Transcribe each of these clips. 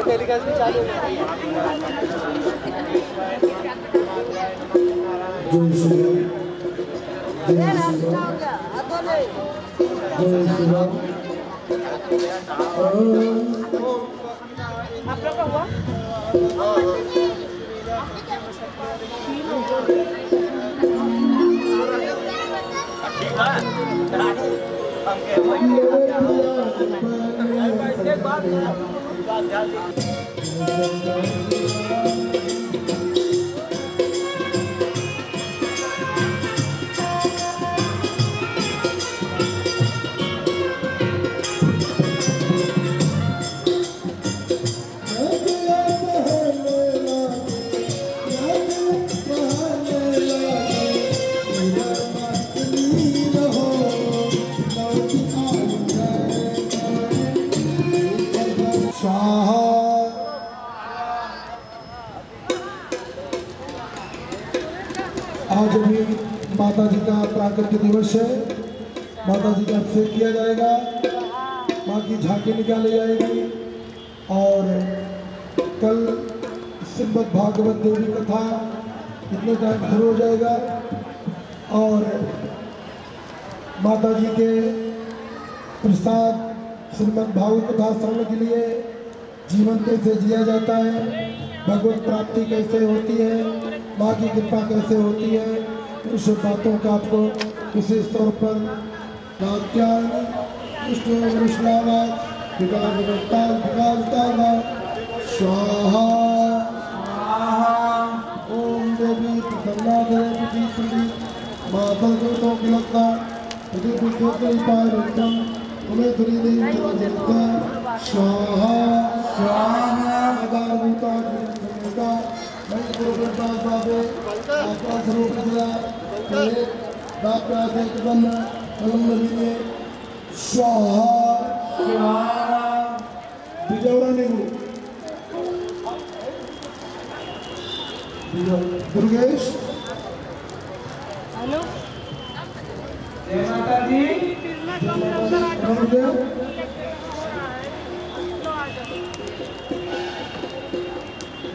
Telecast भी चालू है। आप लोग का हुआ? आज भी माता जी का प्राकट्य दिवस है। माता जी का अभिषेक किया जाएगा, माँ की झांकी निकाली जाएगी और कल श्रीमद् भागवत देवी कथा इतने टाइम शुरू हो जाएगा और माता जी के प्रसाद श्रीमद् भागवत कथा श्रवण के लिए जीवन कैसे जिया जाता है, भगवत प्राप्ति कैसे होती है, माँ की कृपा कैसे होती है, इन सब बातों का आपको किसी स्तर पर स्वाहा ओम देवी प्रसन्ना देवी माता जो किलता यदि बुद्धि पायरंतम उन्हें धरी देवी जलता स्वाहा स्वाहा आधारभूता भूमिका मैं गुरुता साबे आपका स्वरूप दिया के दाता देवम नमः स्वाहा स्वाहा बिजौरा नेगु दुर्गेश हेलो जय माता दी।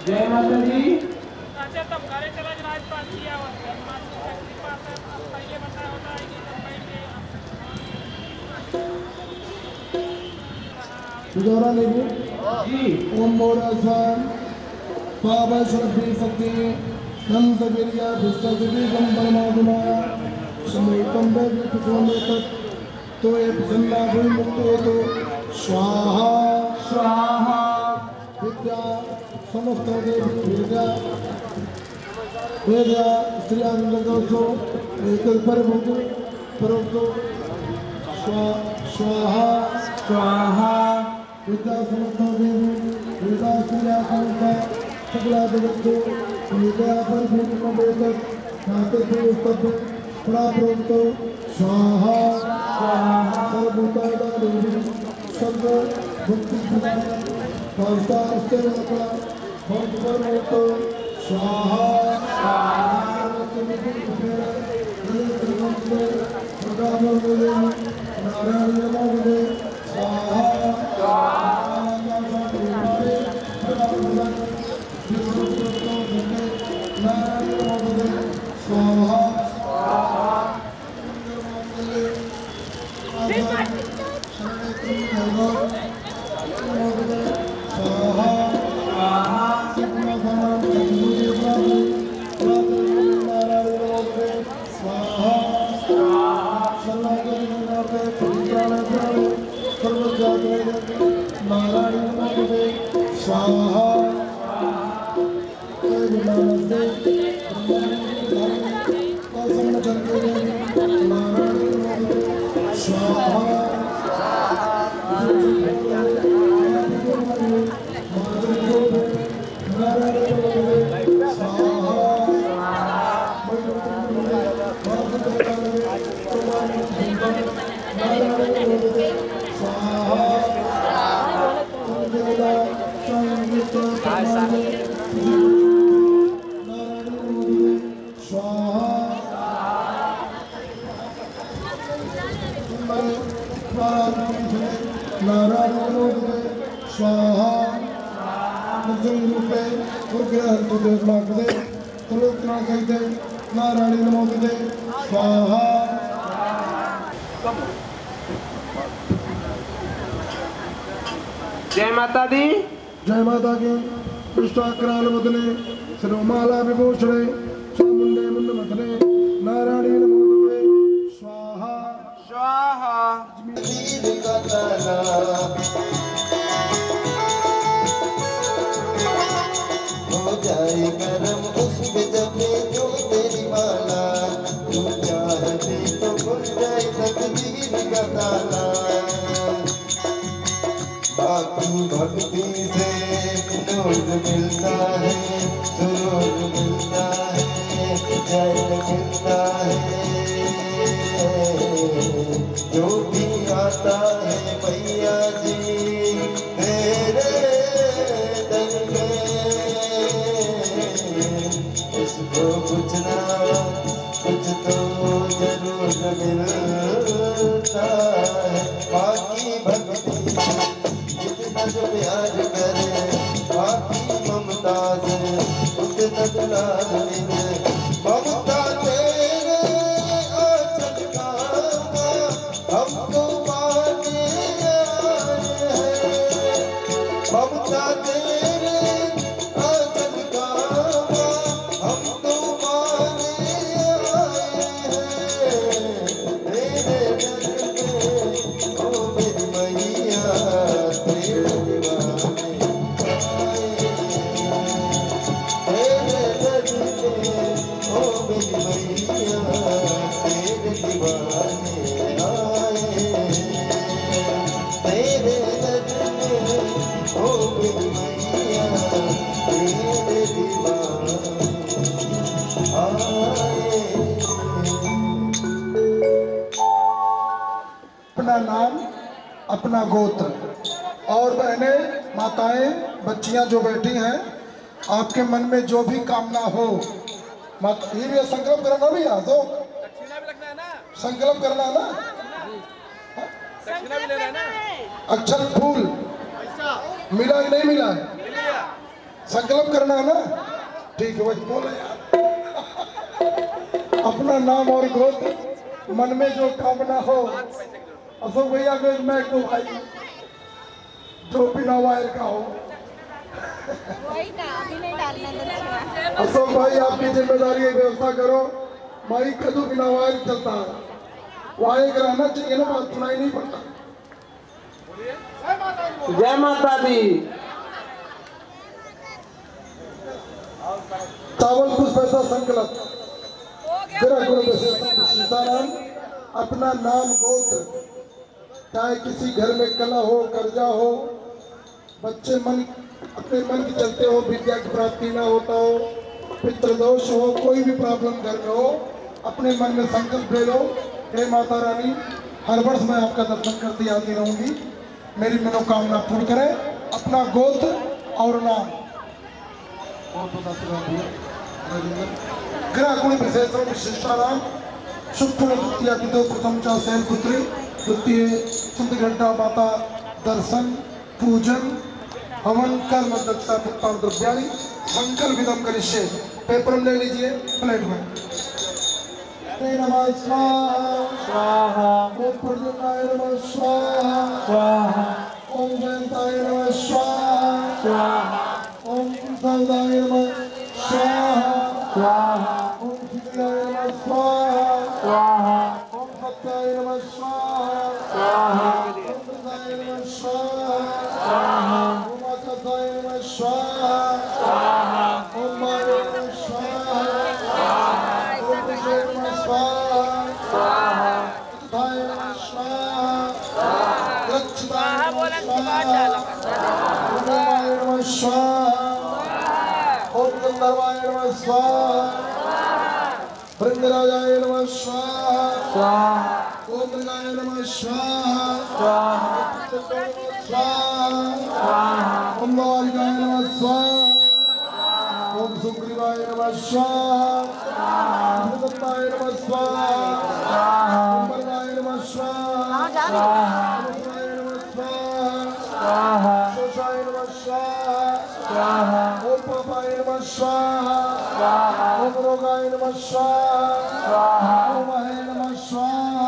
जय माता दी। अच्छा तब घरे चला राजपाल किया पहले बताया होता है कि बिजौरा नेगु जी ओम मोरासान बाबा शक्ति शक्ति नंद वीर्या विश्वदेवी गंधर्मादिमाया समेतम वेद तो ये प्रसन्ना भूमि मुक्त हो तो स्वाहा स्वाहा विद्या समस्त देवी विद्या वेद्या श्रीआनंदोषो एक परभुतो स्वाहा स्वाहा विद्या समस्त देवी वेदा श्रीआनंद सकला जगतो विद्या परभुतो वेद नाते स्तब्ध प्राप्तो स्वाहा स्वाहा सर्वभूता देवी सर्व भक्ति स्वाहा स्वाहा नारायण नमोस्तुते स्वाहा। जय माता दी। जय माता की पुष्टाक्राल मदने सर्वमाला विभूषणे चामुंडे मुंडमथने नारायण नमोस्तुते स्वाहा स्वाहा हो जाए करम उसमें जपे जो तेरी माला तू चाहते तो खुल जाए तकदीर का ताला बाकी भक्ति से रोज मिलता है सुरूर मिलता है जय मिलता है जो भी आता है भैया जी तेरे दर में इसको कुछ ना लालिन ममता तेरे आंचल का हमको माने आए हैं ममता तेरे आंचल का हमको माने आए हैं तेरे दर पे ओ मेरी मैया तेरे दीवाने तेरे दर पे ओ मेरी मैया तेरे दीवाने आए तेरे दर पे ओ मेरी मैया तेरे दीवाने आए। अपना नाम अपना गोत्र और बहनें माताएं बच्चियां जो बैठी हैं आपके मन में जो भी कामना हो ये भी संकल्प करना भी आ तो दक्षिणा भी लगना है ना, संकल्प करना ना दक्षिणा भी लेना है ना। अक्षर फूल मिला कि नहीं मिला है मिल गया। संकल्प करना है ना ठीक है वही बोले यार अपना नाम और गोत्र मन में जो कामना हो अशोक भैया को मैं तो भाई जो बिना वायर का हो वही ना अभी नहीं डालना दक्षिणा अशोक भाई आपकी जिम्मेदारी है व्यवस्था करो भाई कदू बिना वायर चलता है वायर कराना चाहिए ना बात सुनाई नहीं पड़ता जय माता दी। चावल कुछ पैसा संकल्प सीताराम अपना नाम गोत्र चाहे किसी घर में कला हो कर्जा हो बच्चे मन अपने मन के चलते हो विद्या की प्राप्ति ना होता हो पितृदोष हो कोई भी प्रॉब्लम घर में हो अपने मन में संकल्प ले लो हे माता रानी हर वर्ष मैं आपका दर्शन करती आती रहूंगी मेरी मनोकामना पूर्ण करे अपना गोत्र और नाम ग्रह गुण विशेषण विशिष्टाराम शुभ द्वितीय तिथो प्रथम च शैलपुत्री द्वितीय सुंदरघंटा माता दर्शन पूजन हवन कर्म दक्षता पुष्पान द्रव्याणि संकल्प विदम करिष्ये पेपर ले लीजिए प्लेट में नमः स्वाहा ओम प्रद्युम्नाय नमः स्वाहा ओम जयंताय नमः स्वाहा ओम सर्वदाय नमः स्वाहा ओम शिवाय नमः स्वाहा ओम सत्याय नमः स्वाहा ओम प्रदाय नमः स्वाहा ओम आकाशाय नमः स्वाहा ओम वाय नमः स्वाहा ओम विजय नमः स्वाहा उद्धाय नमः स्वाहा रक्षिताय नमः स्वाहा ओम वाय नमः स्वाहा ओम गंधर्वाय नमः स्वाहा भृंगराजाय नमः स्वाहा ओम मृगाय नमः स्वाहा ओम वारिकाय नमः स्वाहा ओम सुग्रीवाय नमः स्वाहा ओम दत्ताय नमः स्वाहा ओम वरदाय नमः स्वाहा ओम रुद्राय नमः स्वाहा शोषाय नमः स्वाहा ओम पापाय नमः स्वाहा ओम रोगाय नमः स्वाहा ओम अहे नमः स्वाहा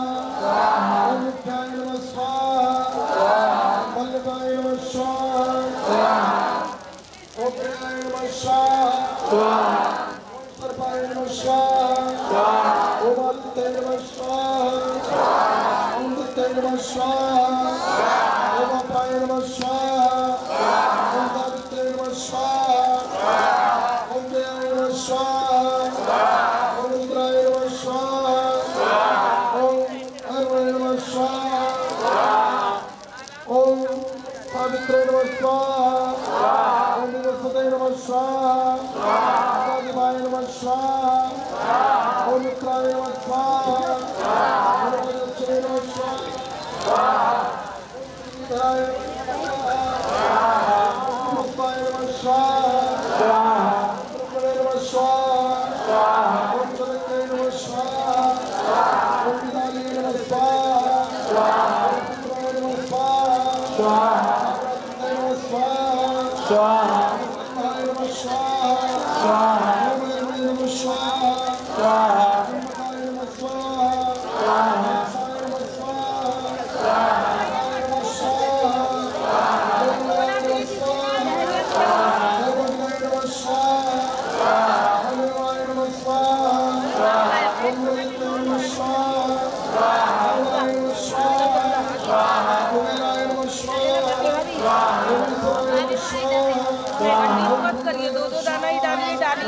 ओम नित्याय नमः स्वाहा ओम वल्लभाय नमः स्वाहा ओम प्रियाय नमः स्वाहा ओम सर्पाय नमः स्वाहा ओम आदित्याय नमः स्वाहा ओम दत्ताय नमः स्वाहा ओम अपाय नमः स्वाहा ओम सावित्र्याय नमः स्वाहा ओम जयाय नमः स्वाहा ओम रुद्राय नमः स्वाहा ओम अरुणाय नमः स्वाहा ओम सावित्र्याय नमः स्वाहा ओम विवस्वताय नमः स्वाहा आदिवाय नमः स्वाहा ओम मित्राय नमः स्वाहा ओम वज्रश्रेय नमः स्वाहा ओम धराय नमः स्वाहा ओम पुष्पाय नमः स्वाहा ओम ब्रह्मणे नमः स्वाहा ओम शरण्ये नमः स्वाहा ओम विदालिये नमः स्वाहा ओम पुत्राय नमः स्वाहा ओम नमः स्वाहा ओम ब्रह्माय नमः स्वाहा ओम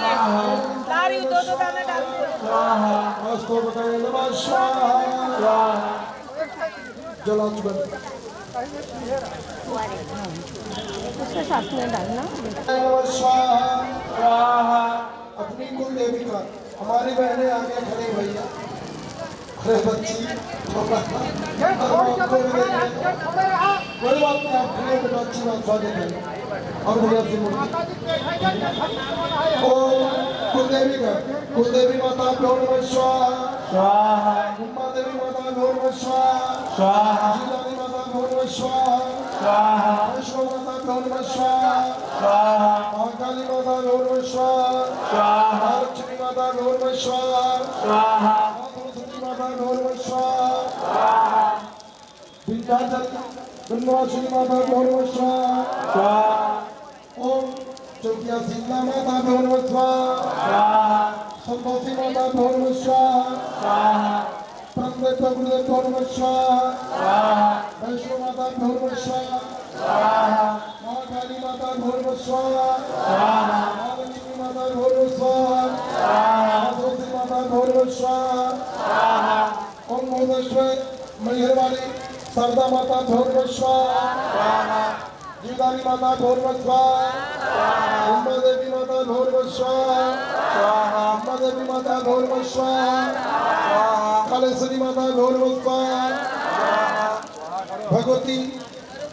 ला रही हूँ, दो दाने डाल दो। अस्तु बताए नमः स्वाहा जलाचुबन उसके साथ में डालना। नमः स्वाहा अपनी कुल देवी का हमारी बहनें आगे खड़ी भैया अरे बच्ची कोई बात नहीं आप खड़े बेटा अच्छी बात स्वागत है और भैया से कुलदेवी का कुलदेवी माता भ्यो नमः स्वाहा उमा देवी माता भ्यो नमः स्वाहा जीलानी माता भ्यो नमः स्वाहा वैष्णो माता भ्यो नमः स्वाहा महाकाली माता भ्यो नमः स्वाहा लक्ष्मी माता भ्यो नमः स्वाहा सरस्वती माता भ्यो नमः स्वाहा विंध्याचल वृंदावनी माता भ्यो नमः स्वाहा ओम चौकिया शीतला माता भ्यो नमः स्वाहा संतोषी माता भ्यो नमः स्वाहा ब्रह्मदेव गुरुदेव भ्यो नमः स्वाहा वैष्णो माता भ्यो नमः स्वाहा महाकाली माता भ्यो नमः स्वाहा महालक्ष्मी माता भ्यो नमः स्वाहा सरस्वती माता भ्यो नमः स्वाहा ओम मोदेश्वर मैहर वाली शारदा माता भ्यो नमः स्वाहा जीवदानी माता भ्यो नमः स्वाहा उमा देवी माता भ्यो नमः स्वाहा उमा देवी माता भ्यो नमः स्वाहा कालेश्वरी माता भ्यो नमः स्वाहा भगवती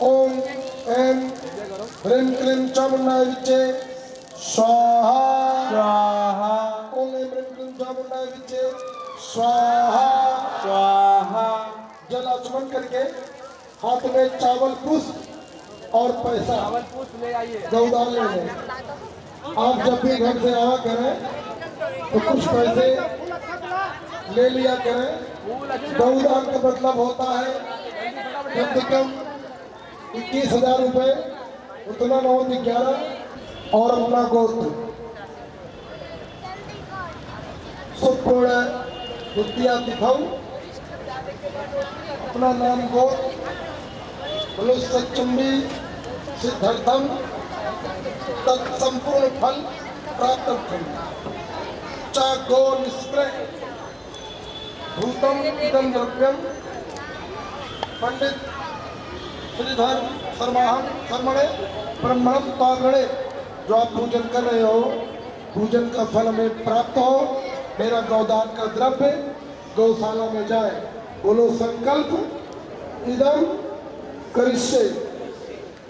ओम एम ह्रीं क्लीं चामुंडाय विच्चे स्वाहा ओम एम ह्रीं क्लीं चामुंडाय विच्चे स्वाहा जल आचमन करके हाथ में चावल पुष्प और पैसा गौदान ले लें। आप जब भी घर से आवा करें तो कुछ पैसे ले लिया करें। गौदान का मतलब होता है कम से कम 21,000 रुपए, उतना न हो 11 और अपना गोत्र सुपूर्ण विद्या दिखाऊं अपना नाम गोत्र मनुष्यचुंबी सिद्धर्थम तत्संपूर्ण फल प्राप्त चागो निष्प्रय भूतम इदम द्रव्यम पंडित श्रीधर शर्माहम शर्मणे ब्रह्मण तागणे जो आप पूजन कर रहे हो पूजन का फल हमें प्राप्त हो। मेरा गौदान का द्रव्य गौशाला में जाए। बोलो संकल्प इदम करिष्ये।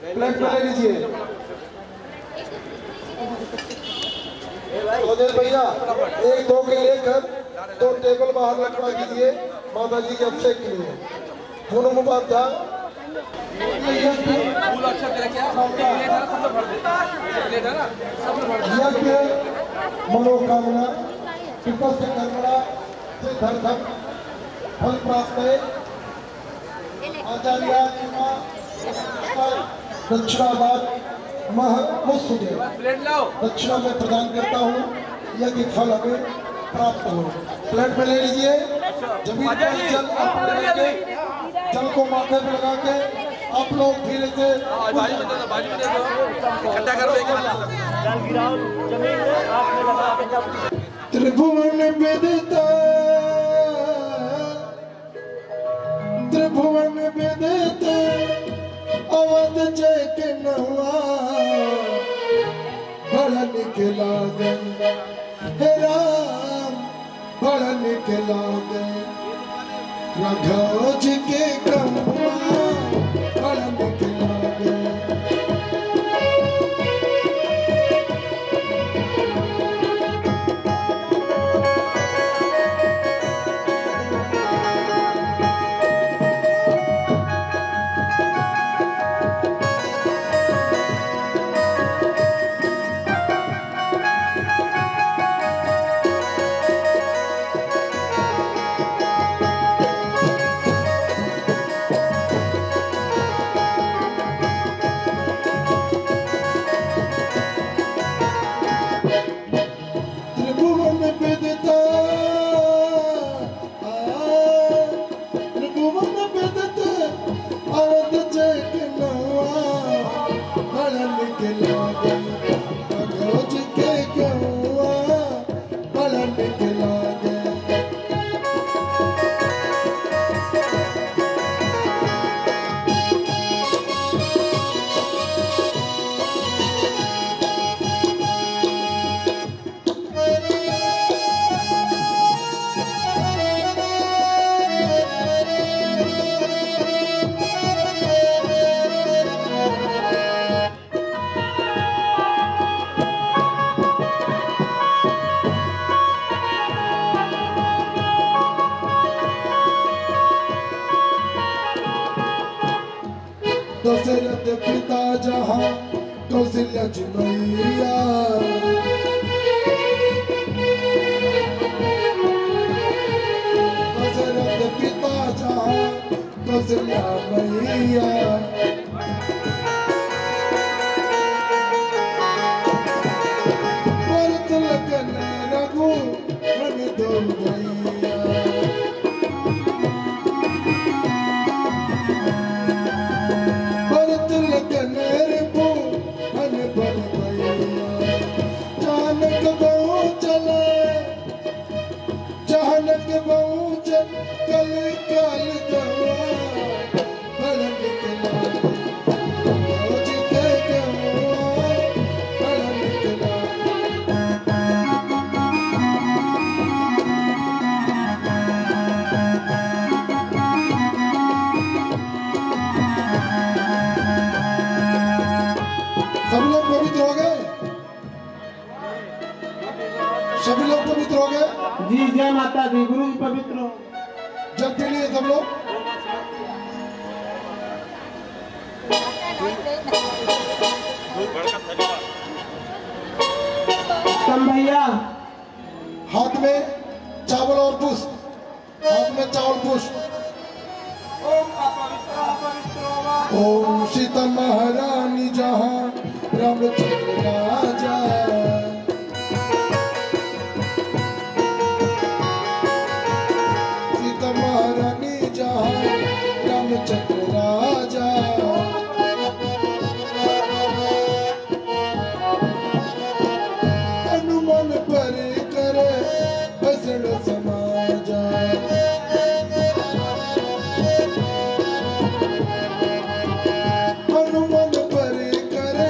प्लेट में ले लीजिए। भैया 1-2 के लेकर 2 टेबल बाहर रखवा दीजिए माता जी के अभिषेक के लिए। दोनों मुबारक मनोकामना विपस्त कर्मणा से धर्म फल प्राप्त है। आचार्य दक्षिणावाद दक्षिणा में प्रदान करता हूँ यज्ञ फल हमें प्राप्त हो। प्लेट में ले लीजिए। जमीन पर जल जल को माथे पे लगा के आप लोग धीरे से त्रिभुवन विदिता त्रिभुवन विदिता अवध जय के नहुआ बड़ा निकला गए हे राम बड़ा निकला गए राघव जी के कमुआ बड़ा निकला गए। दशरथ पिता जहाँ कौशल्या मैया दशरथ पिता जहाँ कौशल्या मैया भरत लखन रघु मन दो मैया भरत लखन रिपु मन बन मैया जानक बहु चले जानक बहु चल कल काल गवा बड़ निकला जिते गवा बड़ निकला सब लोग पवित्र हो गए सभी लोग पवित्र हो गए जी जय माता दी गुरु जी पवित्र हो जब के लिए सब लोग कम भैया हाथ में चावल और पुष्प हाथ में चावल पुष्प ओम सीता महारानी जहाँ रामचंद्र राजा सीता महारानी जहाँ रामचंद्र राजा हनुमान पर करे भसड़ समाजा हनुमान पर करे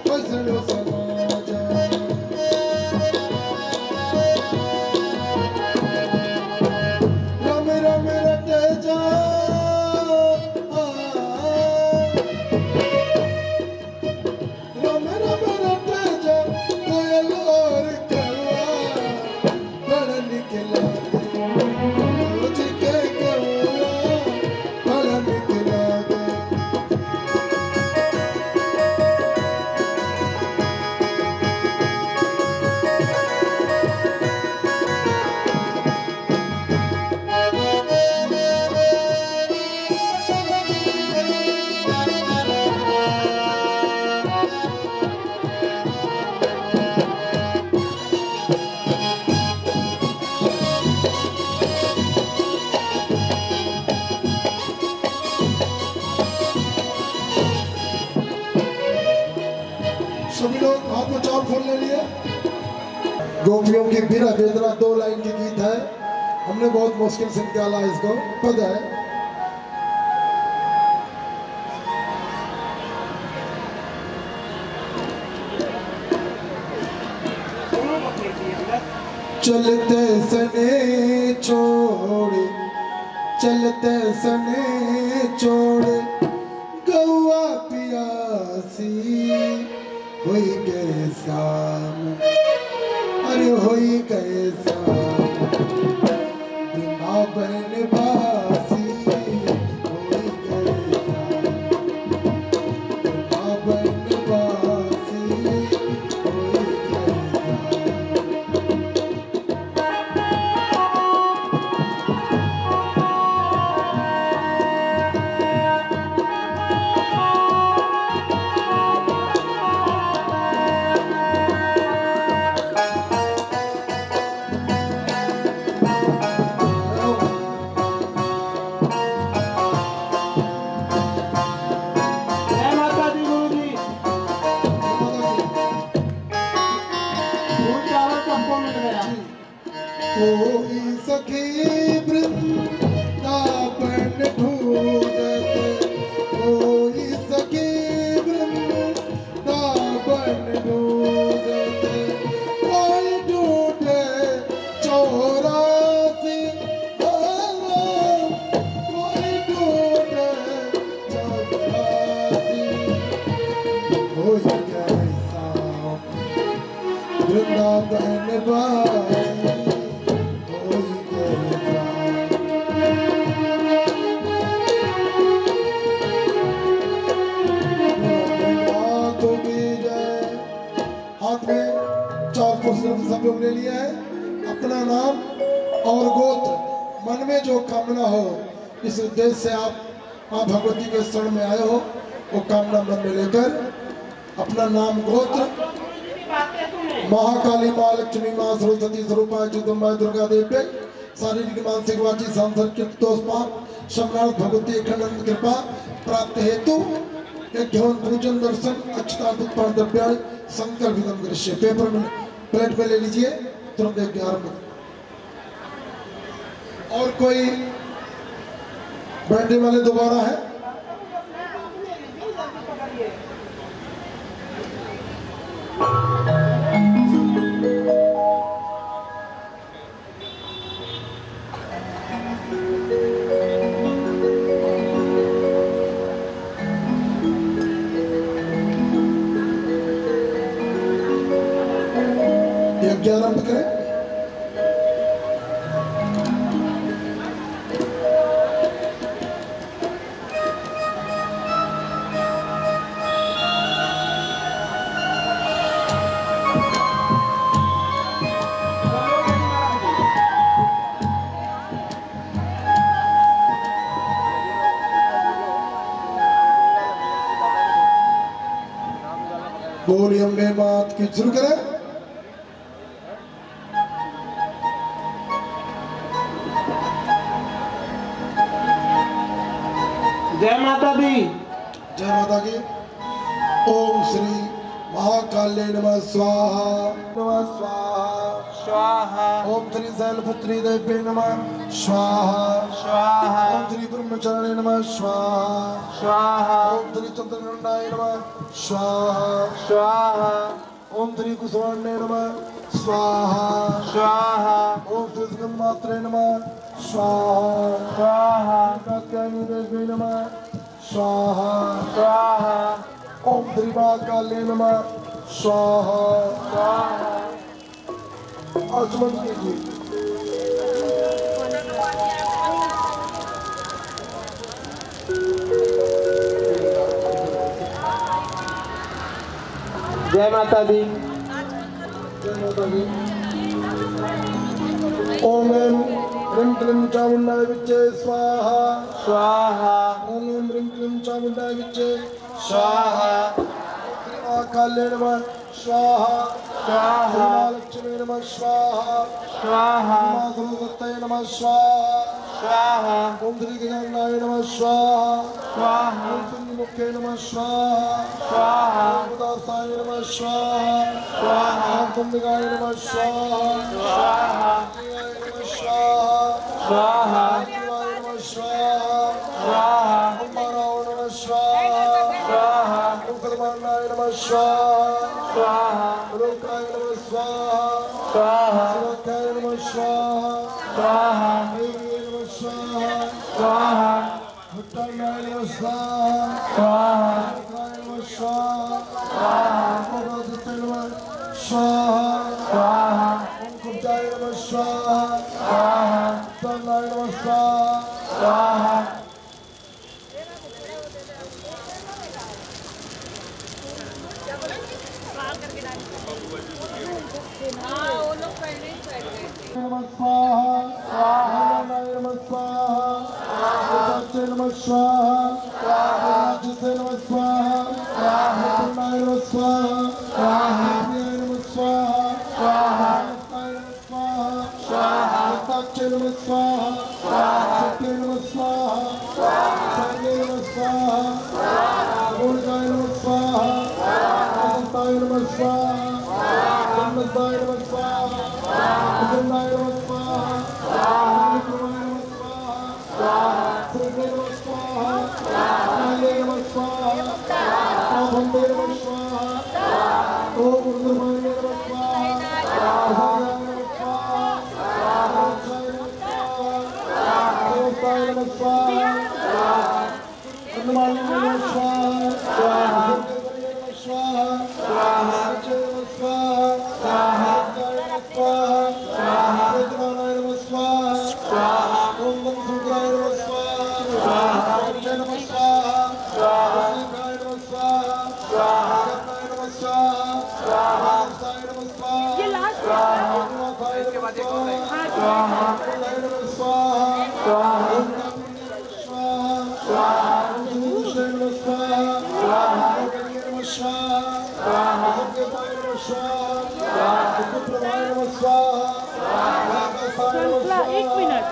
भसड़ समाजा राम राम रटे जा राम राम रटे जा कोयल और कौआ बड़ निकला रोज के कौआ बड़ निकला सभी लोग हाथ में चावल फूल ले लिए गोपियों की बिरह वेदना 2 लाइन की गीत है हमने बहुत मुश्किल से निकाला इसको पद है चलते सने छोड़े चलते सने छोड़े गौआ पियासी होई गए शाम अरे होई गए शाम बिना बहन बासी होई गए शाम बिना बहन बासी होई गए शाम जय माता दी गुरु जी फूल चावल सबको मिल गया कोई सखी वृंदावन ढूंढते कोई सखी वृंदावन ढूंढते कोई ढूंढे 84 कोई ढूंढे 84 कोई कैसा वृंदावन बासी कोई कैसा अपना नाम और गोत्र, मन में जो कामना हो, इस उद्देश्य से आप माँ भगवती के शरण में आए हो, वो कामना मन में लेकर अपना नाम गोत्र महाकाली माँ लक्ष्मी माँ सरस्वती स्वरूपा जगदम्बा दुर्गा देवी शारीरिक मानसिक वाची सांसर्गिक दोष पाप सम्राट भगवती अखंड कृपा प्राप्त हेतु यज्ञ पूजन दर्शन अक्षता उत्पाद द्रव्य संकल्प विदम दृश्य पेपर में प्लेट पे ले लीजिए, तुरंत यज्ञ आरंभ। और कोई बैठने वाले दोबारा है? यज्ञ आरंभ करें। बोली अम्बे मात की, शुरू करें। जय माता दी। जय माता की। ओम श्री महाकाल्ये नमः स्वाहा नमः स्वाहा स्वाहा ओम श्री शैलपुत्री देवी नमः स्वाहा स्वाहा ओम श्री ब्रह्मचारिणे नमः स्वाहा स्वाहा ओम श्री चंद्रगंडाय नमः स्वाहा स्वाहा ओम श्री कुसुमाण्ये नमः स्वाहा स्वाहा ओम श्री सुगंधमात्रे नमः स्वाहा स्वाहा कात्यायनी देवी नमः स्वाहा स्वाहा ओम श्री महाकाल्ये नमः स्वाहा स्वाहा। आचमन कीजिए। जय माता दी। जय माता दी। ओम ऐं ह्रीं क्लीं चामुण्डाय विच्चे स्वाहा स्वाहा ओम ऐं ह्रीं क्लीं चामुण्डाय विच्चे स्वाहा श्री महाकाल्ये नमः स्वाहा स्वाहा श्री महालक्ष्मी नमः स्वाहा स्वाहा माँ सरस्वत्यै नमः स्वाहा स्वाहा ओम श्री गजाननाय नमः स्वाहा स्वाहा ओम श्री मुखे नमः स्वाहा स्वाहा ओम उदासाय नमः स्वाहा स्वाहा ओम कुंभिकाय नमः स्वाहा स्वाहा शिवाय नमः स्वाहा स्वाहा शिवाय नमः स्वाहा स्वाहा ओम नारायण नमः स्वाहा स्वाहा ओम सदमानाय नमः स्वाहा स्वाहा लोकाय नमः स्वाहा स्वाहा शिवाय नमः स्वाहा स्वाहा देवी नमः स्वाहा स्वाहा भट्टानाय नमः स्वाहा स्वाहा शिवाय नमः स्वाहा स्वाहा ओम राजते नमः स्वाहा स्वाहा ओम कुब्जाय नमः स्वाहा स्वाहा तन्नाय नमः स्वाहा स्वाहा नमः स्वाहा स्वाहा नमः स्वाहा नमः स्वाहा राजते नमः स्वाहा भट्टानाय नमः स्वाहा नमः स्वाहा नमः स्वाहा दत्ताक्षे नमः स्वाहा सत्ये नमः स्वाहा सर्वे नमः स्वाहा गुणगाय नमः स्वाहा अनंताय नमः स्वाहा ब्रह्मदाय नमः स्वाहा अजन्नाय नमः स्वाहा विक्रमाय नमः स्वाहा श्रीवे नमः स्वाहा काले नमः स्वाहा आभंदे नमः स्वाहा ओम गुरुमाय नमः स्वाहा अभयाय नमः स्वाहा राजाय नमः स्वाहा देवताय नमः स्वाहा अन्नमाय नमः स्वाहा नमः स्वाहा राजाय नमः स्वाहा वेदनाय नमः स्वाहा ओम गंधुग्राय नमः स्वाहा जय नमः स्वाहा शिवाय नमः स्वाहा जय नमः स्वाहा नमः स्वाहा स्वाहा स्वाहा एक मिनट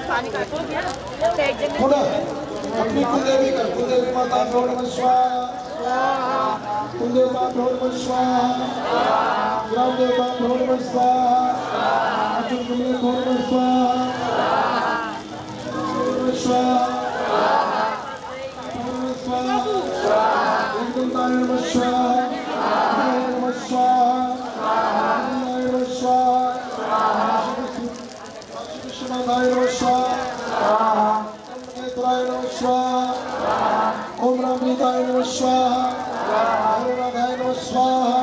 पानी का पुनः अपनी कुलदेवी का कुलदेवी माता नमः स्वाहा कुलदेवता नमः स्वाहा ग्राम देवता नमः स्वाहा अर्जुन कुमार नमः स्वाहा नमः स्वाहा एकदम नमः स्वाहा नमः स्वाहा नमः स्वाहा विश्वनाथाय नमः स्वाहा ओम रामदेवताय नमः स्वाहा हरिनाथाय नमः स्वाहा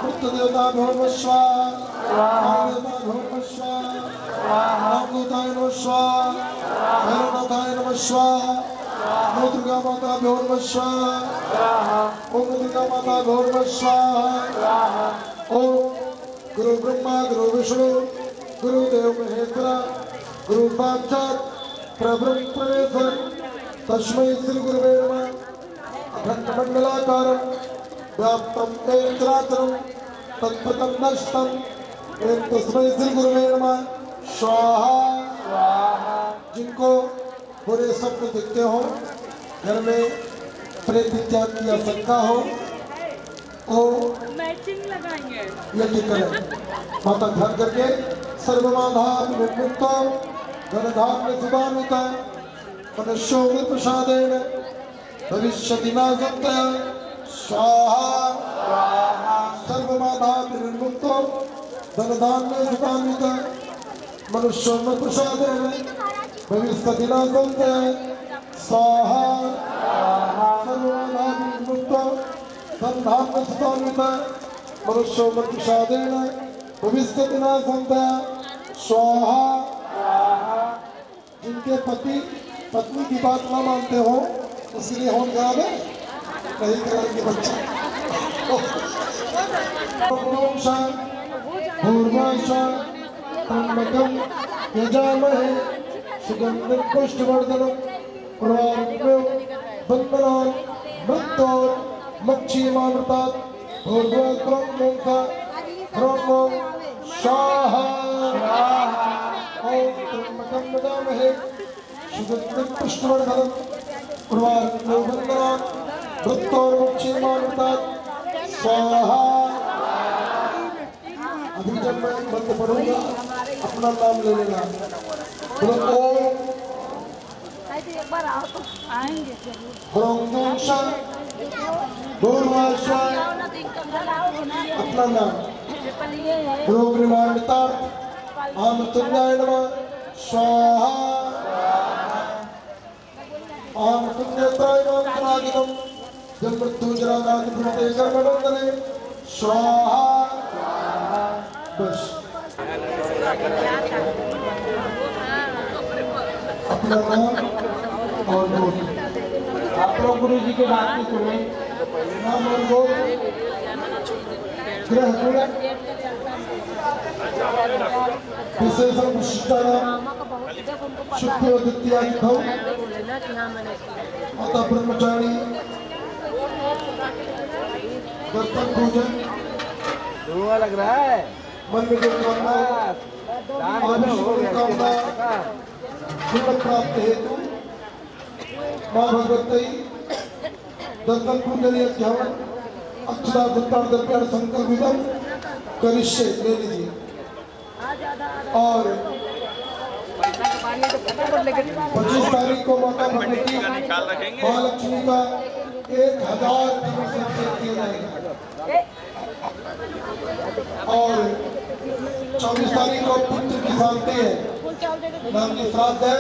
मृत्युदेवता नमः स्वाहा महादेवता नमः स्वाहा रामदेवताय नमः स्वाहा हरिनाथाय नमः स्वाहा ओम दुर्गा माता नमः स्वाहा ओम दुर्गा माता नमः स्वाहा ओम गुरु ब्रह्मा गुरु विष्णु गुरुदेव महेश्वर गुरु साक्षात् प्रब्रह्म परमेश्वर तस्मै श्री गुरुवे नमः अखंडमंडलाकारं व्याप्तं येन चराचरं तत्पदं नष्टं येन तस्मै श्री गुरुवे नमः स्वाहा। जिनको बुरे स्वप्न दिखते हो, घर में प्रेत इत्यादि की आशंका हो, तो मैचिंग लगाएंगे। यज्ञ करें। माता ध्यान करके सर्वमाधार निर्मुक्तो धनधान्य सुधानुता मनुष्यो प्रसादेन भविष्यति न सत्य स्वाहा। सर्वमाधार निर्मुक्तो धनधान्य सुधानुता मनुष्यो प्रसादेन भविष्यति न सत्य स्वाहा। सर्वमाधार निर्मुक्तो धनधान्य सुधानुता मनुष्यो प्रसादेन भविष्यति न सत्य स्वाहा। जिनके पति पत्नी की बात ना मानते हो, इसलिए होम खराब है, नहीं कराएंगे बच्चे। यजामहे सुगंधिं पुष्टिवर्धनम् उर्वारुकमेव बन्धनान् मृत्योर्मुक्षीमामृतात् भूर्भुवस्त्रं स्वाहा। ओम त्र्यंबकं यजामहे सुगंधिं पुष्टिवर्धनम् उर्वारुकमेव बन्धनान् मृत्योर्मुक्षीमामृतात् स्वाहा। अभी जब मैं मंत्र पढ़ूंगा अपना नाम ले लेना। बोलो ओम एक बार आओ तो आएंगे जरूर। ह्रौं भूर्वाश्वाय अपना नाम रोग निवारणार्थ आमृत्युंजय नमः स्वाहा। आमृत्युंजयत्राय मंत्रागितम जल मृत्यु जरानाथ भूते कर्मबंधने स्वाहा। बस अपना नाम और गोत्र आप लोग गुरु जी की बात नहीं सुने। नाम और गोत्र ग्रह गुण विशेषण विशिष्टानाम शुक्लोदित्यादि भव माता ब्रह्मचारी दर्शन पूजन धुआं लग रहा है। मन में जो कामना कामना फल प्राप्त हेतु माँ भगवती दर्शन पूजन यज्ञम अक्षरा दर्पण संकल्पितम करिष्ये ले लीजिए। और 25 तारीख को माता भगवती महालक्ष्मी का 1000 दिवस किया जाएगा। और 24 तारीख को पुत्र की शांति है, नाम की श्राद्ध है।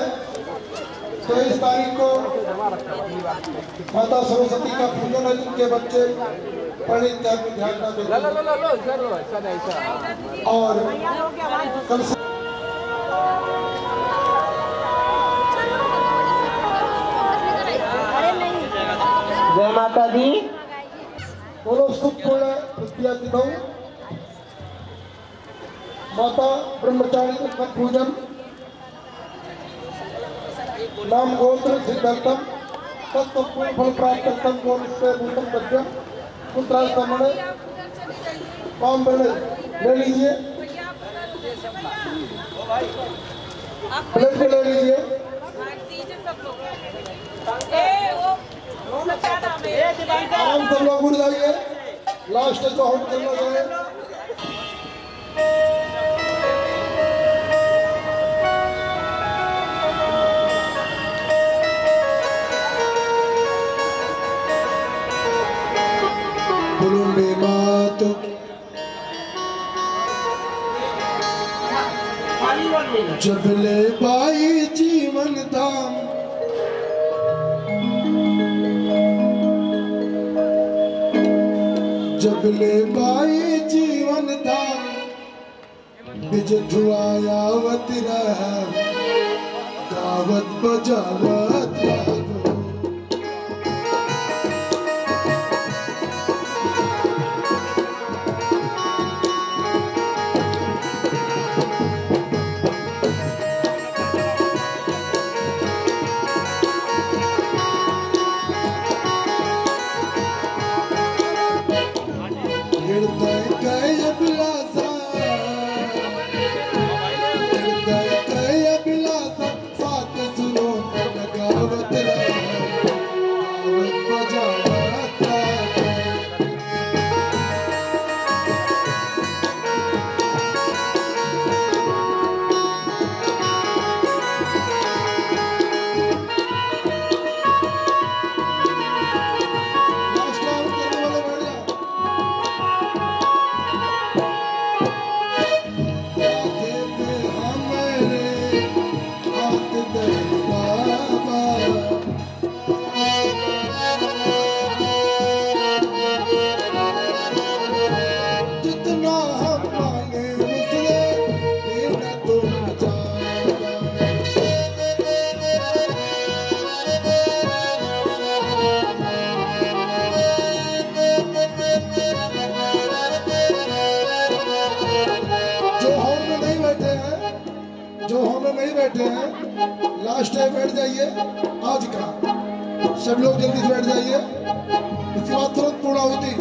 23 तारीख को माता सरस्वती का पूजन है, जिनके बच्चे पढ़े ध्यान न देते और कल से जय माता दी। बोलो सुखपूर्ण विद्या दिनों माता ब्रह्मचारी का पूजन नाम गोत्र सिद्धांतम तत्व पूर्ण फल प्राप्त गोत्र भूतम पद्यम पुत्राल कमणे काम बने ले लीजिए, प्लेट पे ले लीजिए। आराम सब लोग उड़ जाइए, लास्ट जो हम करना जाए। जबले बाई जीवन धाम जबले बाई जीवन धाम बिजठुआयावत रह गावत बजावत रागो। लास्ट टाइम बैठ जाइए आज का, सब लोग जल्दी से बैठ जाइए, इसके बाद तुरंत पूरा होती।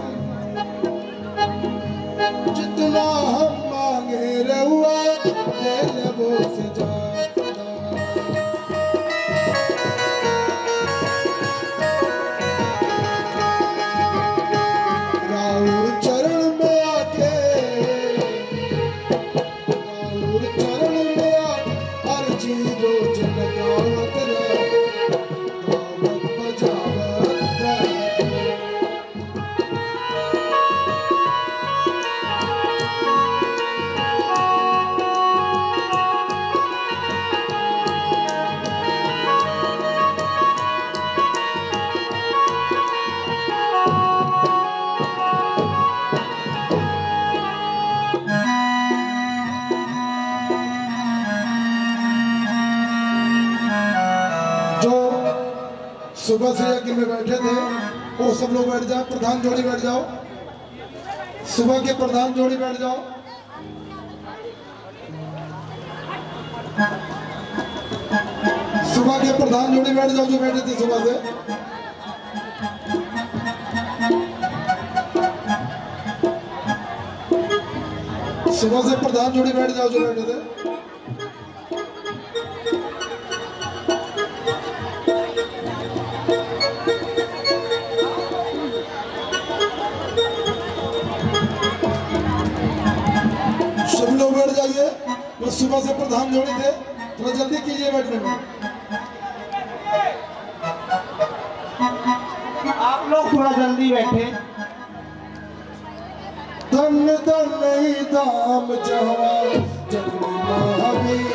जितना हम मांगे रहुआ दे ले वो से ज्यादा, राहुल चरण में आके राहुल चरण में आके हर चीज सुबह से यज्ञ में बैठे थे वो सब लोग बैठ जाओ, प्रधान जोड़ी बैठ जाओ, सुबह के प्रधान जोड़ी बैठ जाओ। सुबह के प्रधान जोड़ी बैठ जाओ जो बैठे थे सुबह से। सुबह से प्रधान जोड़ी बैठ जाओ जो बैठे थे। सभी लोग बैठ जाइए, वो सुबह से प्रधान जोड़ी थे, थोड़ा जल्दी कीजिए बैठने में। आप लोग थोड़ा जल्दी बैठे। धन धन ही धाम जहाँ जग में महावीर,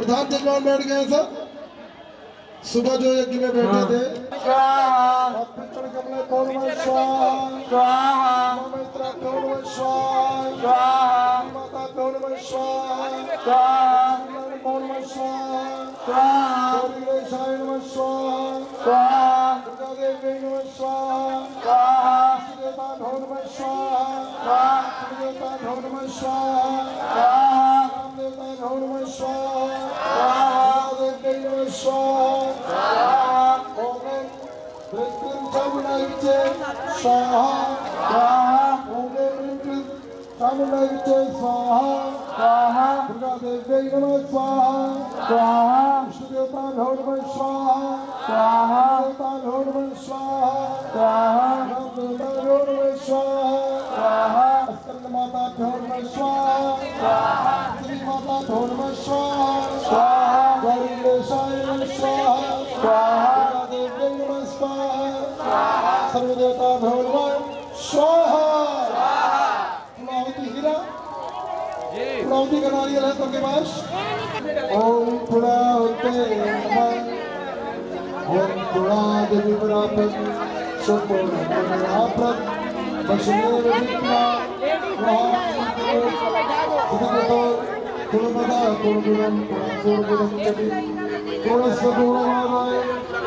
प्रधान जजमान बैठ गए हैं सब। सुबह जो यज्ञ में बैठे थे कमले पौर्णमय स्वाहा, मैत्रा पौर्णमय स्वाहा, माता पौर्णमय स्वाहा, पौर्णमय स्वाहा, गौरी गणेशाय नमः स्वाहा, दुर्गा देवी नमः स्वाहा, देवता नमः स्वाहा, देवता नमः स्वाहा, राम देवता नमः स्वाहा, देवी नमः स्वाहा, ओम Samunaiche Swaha, Om Samunaiche Swaha, Durga Devi Namah Swaha, Vishnu Devata Namah Swaha, Devata Namah Swaha, Ram Devata Namah Swaha, Askanda Mata Namah Swaha, Sri Mata Namah Swaha, Gauri Gणेशाय Namah Swaha, Durga Devi Namah Swaha, सर्वदेवता भगवान स्वाहा। पुणावती हीरा, पुणावती का नारियल है तो के पास। ओम पुणावते नमः, ओम पुणादेवी प्राप्त, सुपूर्ण प्राप्त, दक्षिणेव विद्या, सुखतो पुणमदा पुणगुणम पुणगुणम चटि, पुणस्वगुणमाय।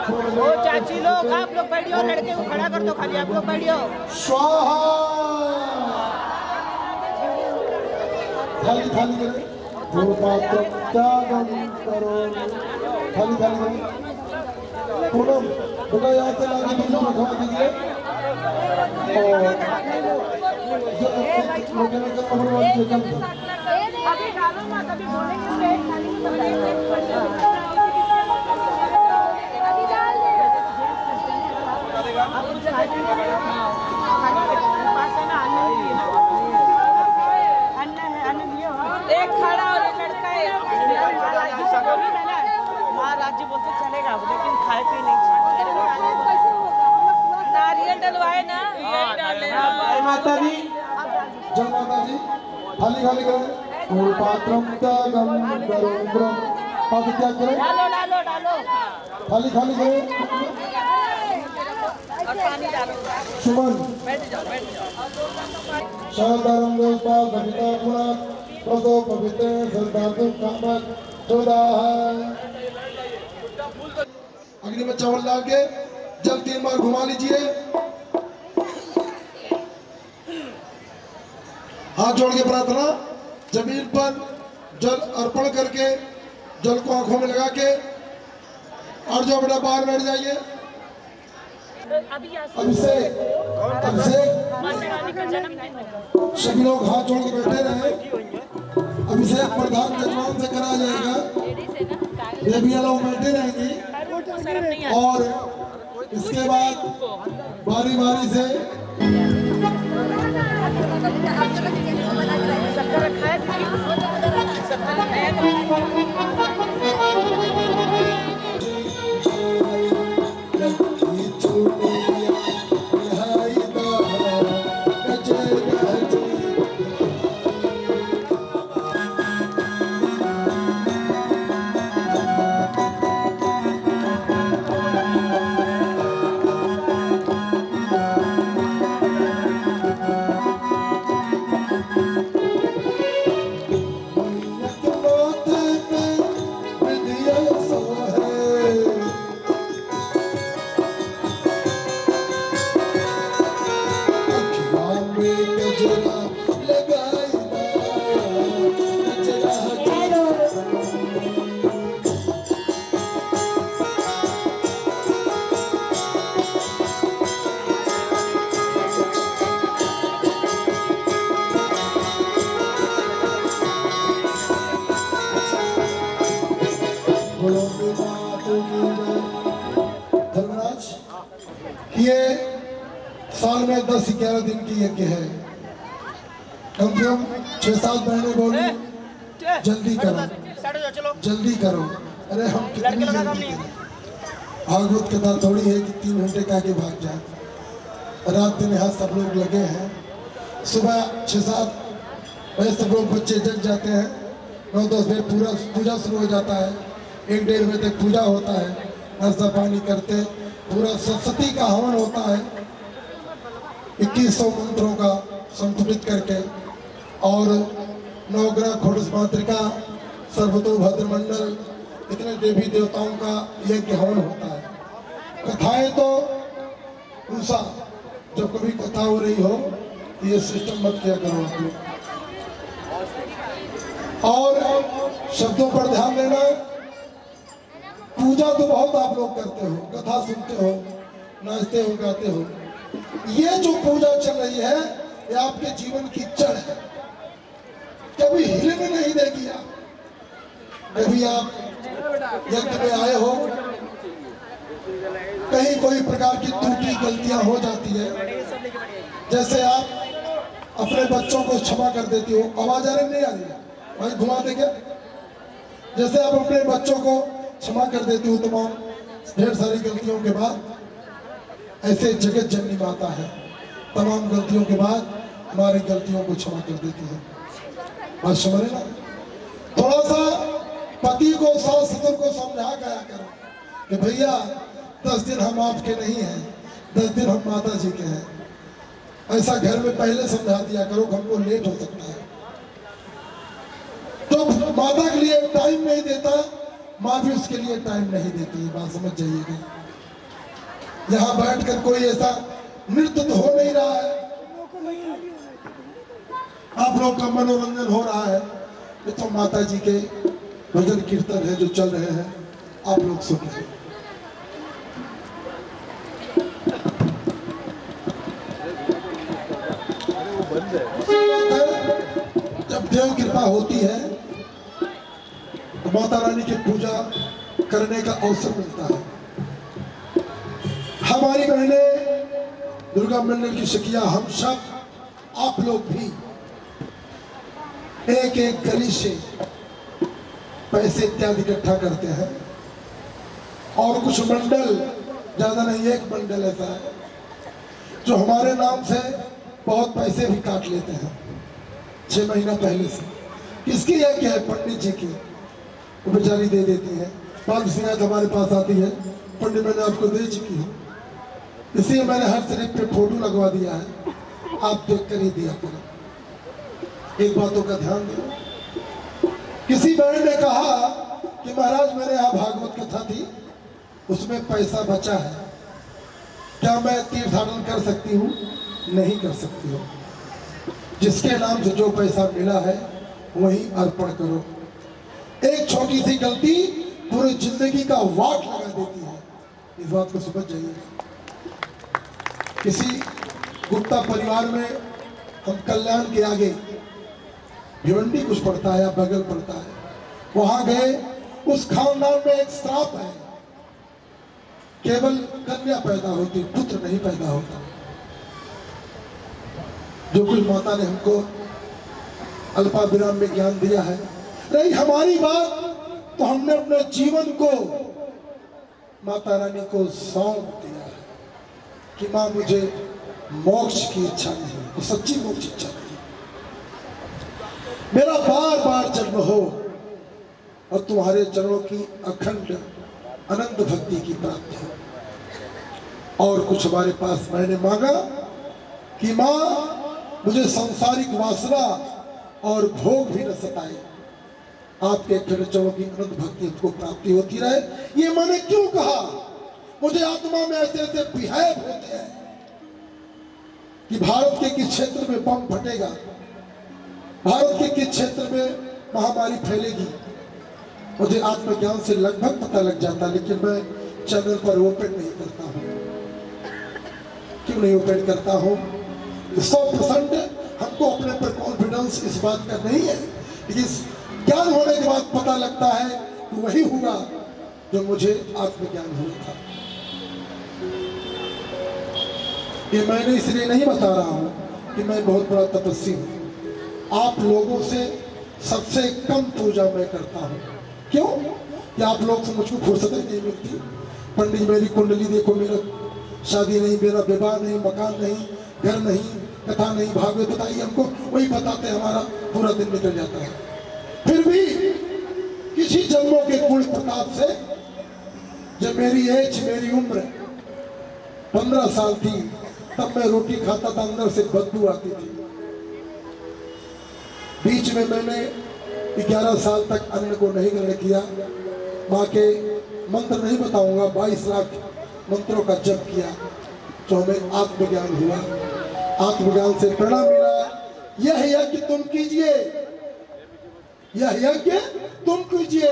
ओ चाची लोग, आप लोग बैठियो, लड़के को खड़ा कर दो खाली, आप लोग बैठियो। स्वाहा। खाली खाली करें, पूर्वात्म त्यागम करो, खाली खाली करें। पूनम बेटा यहाँ से लाके दूसरा रखवा दीजिए। और लोगों का कमर वाली जो कम था। अभी डालो मत, अभी बोलेंगे पेट खाली मत डालो। एक खड़ा और एक लड़का है। महाराज जी बोलते चलेगा, लेकिन खाए पी नहीं। नारियल डलवाए ना, जय माता दी, जय माता दी। खाली खाली करें, पूर्वात्म त्यागम करो, पापी त्याग करें। डालो डालो डालो, खाली खाली करें। और पानी डालो। सुमन बैठ जाओ बैठ जाओ। शादारं देवता कविता गुणा प्रदो पवित्र संतातु कामक चौदह। अग्नि में चावल डाल के जल 3 बार घुमा लीजिए। हाथ जोड़ के प्रार्थना, जमीन पर जल अर्पण करके जल को आंखों में लगा के और जो बेटा बाहर बैठ जाइए। अभिषेक सभी लोग हाथ जोड़ के बैठे रहे। अभिषेक प्रधान जजमान से कराया जाएगा। देवियां लोग बैठे रहेंगी और इसके बाद बारी बारी से धर्मराज, ये साल में 10-11 दिन की यज्ञ है। कम से कम 6-7 महीने बोली जल्दी करो, जल्दी करो। अरे हम कितनी जल्दी करें? भागवत कथा थोड़ी है कि 3 घंटे का के भाग जाए। रात दिन यहाँ सब लोग लगे हैं। सुबह 6-7 बजे सब लोग बच्चे जग जाते हैं। 9-10 बजे पूरा पूजा शुरू हो जाता है, 1-1.5 बजे तक पूजा होता है, नाश्ता पानी करते, पूरा सरस्वती का हवन होता है 2100 मंत्रों का संतुलित करके, और नवग्रह घोड़स मातृका सर्वतोभद्र मंडल इतने देवी देवताओं का यज्ञ हवन होता है। कथाएं तो दूसरा, जब कभी कथा हो रही हो ये सिस्टम मत किया करो आप लोग, और शब्दों पर ध्यान देना। पूजा तो बहुत आप लोग करते हो, कथा सुनते हो, नाचते हो, गाते हो। ये जो पूजा चल रही है ये आपके जीवन की जड़ है, कभी हिलने नहीं देगी। आप कभी आप यज्ञ में आए हो, कहीं कोई प्रकार की त्रुटि गलतियां हो जाती है, जैसे आप अपने बच्चों को क्षमा कर देती हो, आवाज आ रही नहीं आ रही है भाई, घुमा दे क्या? जैसे आप अपने बच्चों को क्षमा कर देती हो तमाम ढेर सारी गलतियों के बाद, ऐसे जगत जननी माता है, तमाम गलतियों के बाद हमारी गलतियों को क्षमा कर देती है। बात समझ ना? थोड़ा सा पति को, सास ससुर को समझा गया करो कि भैया 10 दिन हम आपके नहीं हैं, 10 दिन हम माता जी के हैं। ऐसा घर में पहले समझा दिया करो, हमको लेट हो सकता है। तो माता के लिए टाइम नहीं देता, माँ भी उसके लिए टाइम नहीं देती है। बात समझ जाइएगा। यहाँ बैठकर कोई ऐसा नृत्य तो हो नहीं रहा है, आप लोग का मनोरंजन हो रहा है। ये तो माता जी के भजन कीर्तन है जो चल रहे हैं, आप लोग सुन रहे हैं। जब देव कृपा होती है तो माता रानी की पूजा करने का अवसर मिलता है। हमारी बहनें, दुर्गा मंडल की सखियां, हम सब, आप लोग भी एक एक गली से पैसे इत्यादि इकट्ठा करते हैं, और कुछ मंडल, ज्यादा नहीं, एक मंडल ऐसा है जो हमारे नाम से बहुत पैसे भी काट लेते हैं 6 महीना पहले से। किसकी है? क्या है? पंडित जी की। वो बेचारी दे देती है, 5 शिकायत हमारे पास आती है, पंडित मैंने आपको दे चुकी हूँ, इसलिए मैंने हर शरीफ पे फोटो लगवा दिया है, आप देख कर ही दिया करो। एक बातों का ध्यान दो। किसी बहन ने कहा कि महाराज मेरे यहाँ भागवत कथा थी, उसमें पैसा बचा है, क्या मैं तीर्थाटन कर सकती हूँ? नहीं कर सकती हो। जिसके नाम से जो पैसा मिला है वही अर्पण करो। एक छोटी सी गलती पूरी जिंदगी का वाट लगा देती है, इस बात को समझ जाइए। किसी गुप्ता परिवार में हम कल्याण के आगे भिवंडी कुछ पड़ता है या बगल पड़ता है, वहां गए, उस खानदान में एक श्राप है, केवल कन्या पैदा होती, पुत्र नहीं पैदा होता। जो कुछ माता ने हमको अल्पा विराम में ज्ञान दिया है, रही हमारी बात तो हमने अपने जीवन को माता रानी को सौंप दिया है कि मां मुझे मोक्ष की इच्छा नहीं, तो सच्ची मोक्ष इच्छा नहीं, मेरा बार बार जन्म हो और तुम्हारे चरणों की अखंड अनंत भक्ति की प्राप्ति हो। और कुछ हमारे पास मैंने मांगा कि मां मुझे सांसारिक वासना और भोग भी न सताए, आपके चरणों की अनंत भक्ति को प्राप्ति होती रहे। ये मैंने क्यों कहा? मुझे आत्मा में ऐसे ऐसे बिहेव होते हैं कि भारत के किस क्षेत्र में बम फटेगा, भारत के किस क्षेत्र में महामारी फैलेगी, मुझे आत्मज्ञान से लगभग पता लग जाता, लेकिन मैं चैनल पर ओपन नहीं करता हूँ। क्यों नहीं ओपन करता हूँ? 100% हमको अपने पर कॉन्फिडेंस इस बात का नहीं है, लेकिन ज्ञान होने के बाद पता लगता है कि वही हुआ जो मुझे आत्मज्ञान हुआ था। ये मैंने इसलिए नहीं बता रहा हूँ कि मैं बहुत बड़ा तपस्वी हूँ। आप लोगों से सबसे कम पूजा मैं करता हूँ। क्यों? कि आप लोग से मुझको फुर्सत नहीं मिलती। पंडित मेरी कुंडली देखो, मेरा शादी नहीं, मेरा विवाह नहीं, मकान नहीं, घर नहीं, कथा नहीं, भागवत बताइए हमको, वही बताते हमारा पूरा दिन निकल जाता है। फिर भी कुछ ही जन्मों के कुल प्रताप से जब मेरी उम्र 15 साल थी, तब मैं रोटी खाता था, अंदर से बदबू आती थी। बीच में मैंने 11 साल तक अन्न को नहीं ग्रहण किया। माँ के मंत्र नहीं बताऊंगा, 22 लाख मंत्रों का जप किया, तो हमें आत्मज्ञान हुआ। आत्मज्ञान से प्रेरणा मिला, यह यज्ञ तुम कीजिए, यह यज्ञ तुम कीजिए।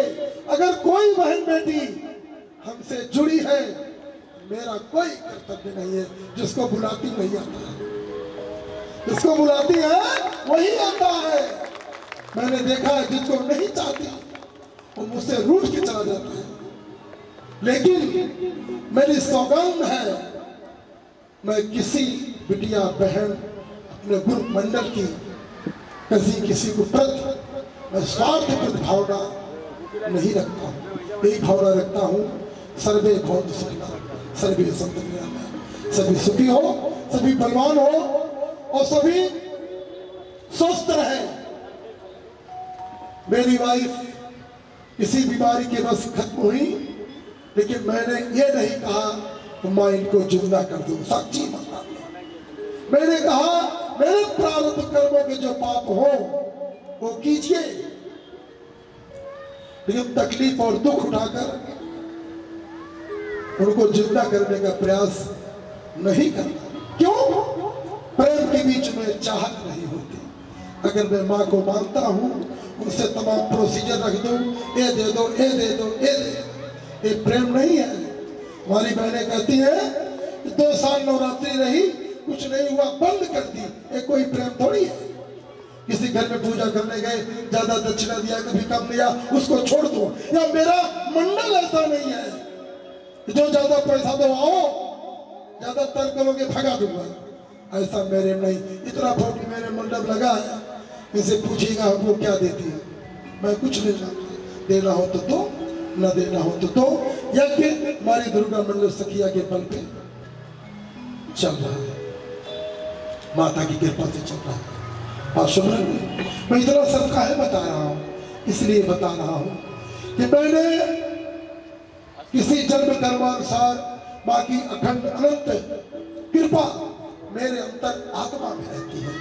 अगर कोई बहन बेटी हमसे जुड़ी है, मेरा कोई कर्तव्य नहीं है। जिसको बुलाती नहीं आता है, जिसको बुलाती है वही आता है। मैंने देखा है जिसको नहीं चाहती वो मुझसे रूठ के चला जाता है। लेकिन मेरी सौगंध है, मैं किसी बिटिया बहन अपने गुरु मंडल की किसी को प्रति मैं स्वार्थपूर्ण भावना नहीं रखता हूँ। यही भावना रखता हूँ, सर्वे भवन्तु सुखिनः, सर्वे सन्तु निरामयाः। सभी सुखी हो, सभी बलवान हो और सभी स्वस्थ रहे। मेरी वाइफ किसी बीमारी के बस खत्म हुई, लेकिन मैंने ये नहीं कहा कि मैं इनको जिंदा कर दूं, साक्षी माता। मैंने कहा मेरे प्रारब्ध कर्मों के जो पाप हो वो कीजिए, लेकिन तकलीफ और दुख उठाकर उनको जिंदा करने का प्रयास नहीं करना। क्यों? प्रेम के बीच में चाहत नहीं होती। अगर मैं माँ को मानता हूँ, उनसे तमाम प्रोसीजर रख दूं, ये दे दो, ये दे दो, ये दे दो, ये प्रेम नहीं है। हमारी बहनें कहती है कि 2 साल नवरात्रि रही, कुछ नहीं हुआ, बंद कर दी, ये कोई प्रेम थोड़ी है। किसी घर में पूजा करने गए, ज्यादा दक्षिणा दिया, कभी कम दिया, उसको छोड़ दो। या मेरा मंडल ऐसा नहीं है जो ज्यादा पैसा दो आओ, ज्यादा तर्क करोगे भगा दूंगा, ऐसा मेरे नहीं। इतना फोटो मेरे मंडप लगा है, इसे पूछिएगा हमको क्या देती है, मैं कुछ नहीं जानता। देना हो तो दो, न देना हो तो दो। यज्ञ हमारी दुर्गा मंडल सखिया के बल पे चल रहा है, माता की कृपा से चल रहा है। और सुमरन मैं इतना सब काहे बता रहा हूँ, इसलिए बता रहा हूँ कि मैंने किसी जन्म कर्मानुसार माँ की अखंड अनंत कृपा मेरे अंतर आत्मा में रहती है।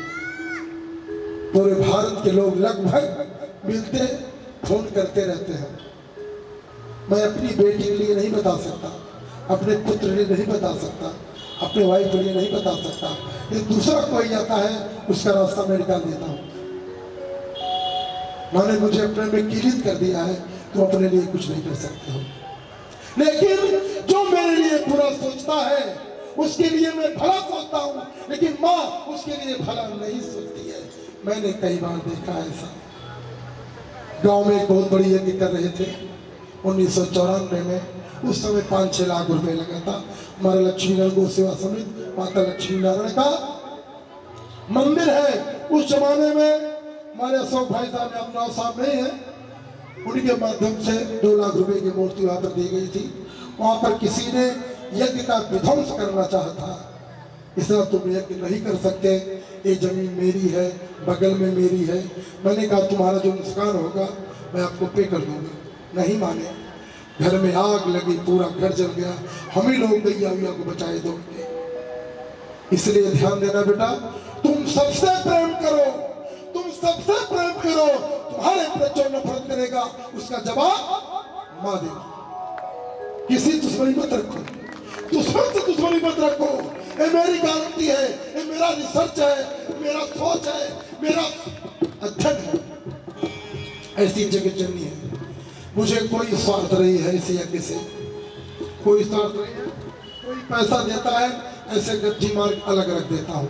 पूरे भारत के लोग लगभग मिलते फोन करते रहते हैं। मैं अपनी बेटी के लिए नहीं बता सकता, अपने पुत्र के लिए नहीं बता सकता, अपने वाइफ के लिए नहीं बता सकता। ये दूसरा कोई आता है, उसका रास्ता मैं निकाल देता हूँ। मैंने मुझे अपने में कीलित कर दिया है, तो अपने लिए कुछ नहीं कर सकते हो। लेकिन जो मेरे लिए बुरा सोचता है उसके लिए मैं भला सोचता हूँ, लेकिन माँ उसके लिए भला नहीं सोचती है। मैंने कई बार देखा ऐसा। गांव में एक बहुत बड़ी यज्ञ कर रहे थे 1994 में। उस समय 5-6 लाख रुपए लगा था। हमारे लक्ष्मी नारायण गौ सेवा समिति माता लक्ष्मी नारायण का मंदिर है। उस जमाने में हमारे अशोक भाई साहब ने, अपना साहब नहीं है, उनके माध्यम से 2 लाख रुपए की मूर्ति वहां पर दी गई थी। वहां पर किसी ने यज्ञ का विध्वंस करना चाहा था। इसलिए तुम यज्ञ नहीं कर सकते, ये जमीन मेरी है, बगल में मेरी है। मैंने कहा तुम्हारा जो नुकसान होगा मैं आपको पे कर दूंगा। नहीं माने, घर में आग लगी, पूरा घर जल गया। हम ही लोग गैया को बचाए दौड़ के। इसलिए ध्यान देना बेटा, तुम सबसे प्रेम करो, तुम सबसे प्रेम करो। तुम्हारे प्रति जो नफरत करेगा उसका जवाब माँ देगी। किसी दुश्मनी मत रखो, दुश्मन से दुश्मनी मत रखो। ये मेरी गारंटी है, ये मेरा रिसर्च है, मेरा सोच है, मेरा अध्ययन है। ऐसी जगह चलनी है। मुझे कोई स्वार्थ नहीं है इस यज्ञ से, कोई स्वार्थ नहीं है। कोई पैसा देता है, ऐसे गड्ढी मार अलग रख देता हूँ।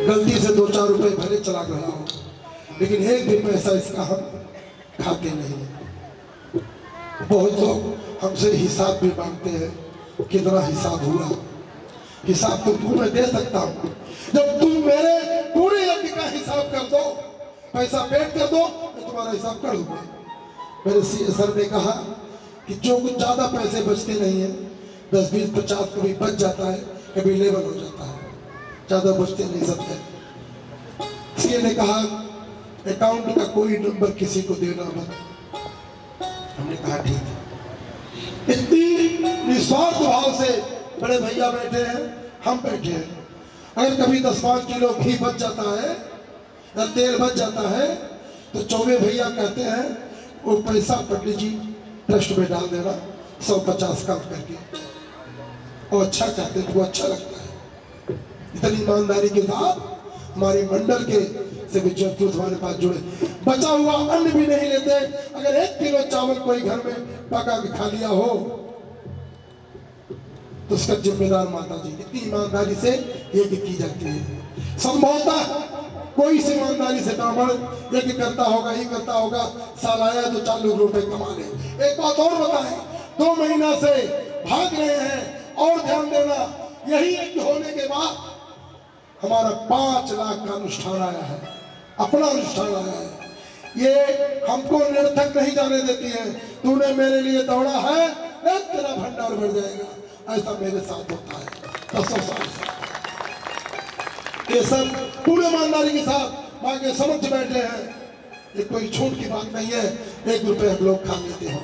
गलती से 2-4 रुपए भले चला गया हो, लेकिन एक भी पैसा इसका हम खाते नहीं। बहुत लोग हमसे हिसाब भी मांगते हैं, कितना हिसाब हुआ। हिसाब तो तुम्हें दे सकता हूँ। जब तुम मेरे पूरे यज्ञ का हिसाब कर दो, पैसा पेड कर दो, मैं तुम्हारा हिसाब कर दूंगा। मेरे सर ने कहा कि जो कुछ ज्यादा पैसे बचते नहीं है, 10, 20, 50 कभी बच जाता है, कभी लेवल हो जाता है, ज्यादा बचते नहीं सकते। इसलिए ने कहा अकाउंट का कोई नंबर किसी को देना मत, हमने कहा ठीक है। इतनी निस्वार्थ भाव से बड़े भैया बैठे हैं, हम बैठे हैं। अगर कभी 10-5 किलो घी बच जाता है या तेल बच जाता है तो चौबे भैया कहते हैं वो पैसा पंडित जी ट्रस्ट में डाल देना 150 कम करके, और अच्छा कहते हैं, वो अच्छा लगता है। इतनी ईमानदारी के साथ हमारे मंडल के से भी जो हमारे पास जुड़े, बचा हुआ अन्न भी नहीं लेते। अगर 1 किलो चावल कोई घर में पका के खा लिया हो तो उसका जिम्मेदार माता जी। इतनी ईमानदारी से ये की जाती है। संभवतः कोई से ईमानदारी से ब्राह्मण ये करता होगा, ही करता होगा, साल आया तो 4 लाख रुपए कमा ले। एक बात और बताएं, 2 महीना से भाग रहे हैं, और ध्यान देना, यही एक होने के बाद हमारा 5 लाख का अनुष्ठान आया है, अपना अनुष्ठान आया है। ये हमको निरर्थक नहीं जाने देती है। तूने मेरे लिए दौड़ा है, तेरा भंडार भर जाएगा। ऐसा मेरे साथ होता है 10 साल से। ये सब पूरे ईमानदारी के साथ माँ के समक्ष बैठे हैं। ये कोई छूट की बात नहीं है, 1 रुपए हम लोग खा लेते हो।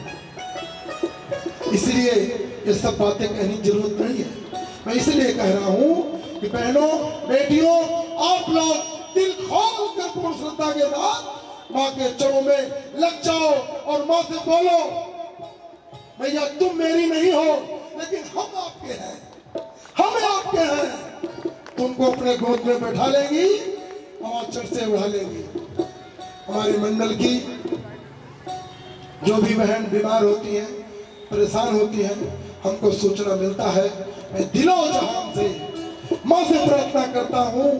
इसलिए ये सब बातें कहने की जरूरत नहीं है। मैं इसलिए कह रहा हूँ कि बहनों बेटियों, आप लोग दिल खोल कर पूर्ण श्रद्धा के साथ माँ के चरणों में लग जाओ और माँ से बोलो, भैया तुम मेरी नहीं हो लेकिन हम आपके हैं, हम आपके हैं। तुमको अपने गोद में बैठा लेंगी और चढ़ से उड़ा लेंगी। हमारे मंडल की जो भी बहन बीमार होती है, परेशान होती है, हमको सूचना मिलता है। मैं दिलो जहान से माँ से प्रार्थना करता हूँ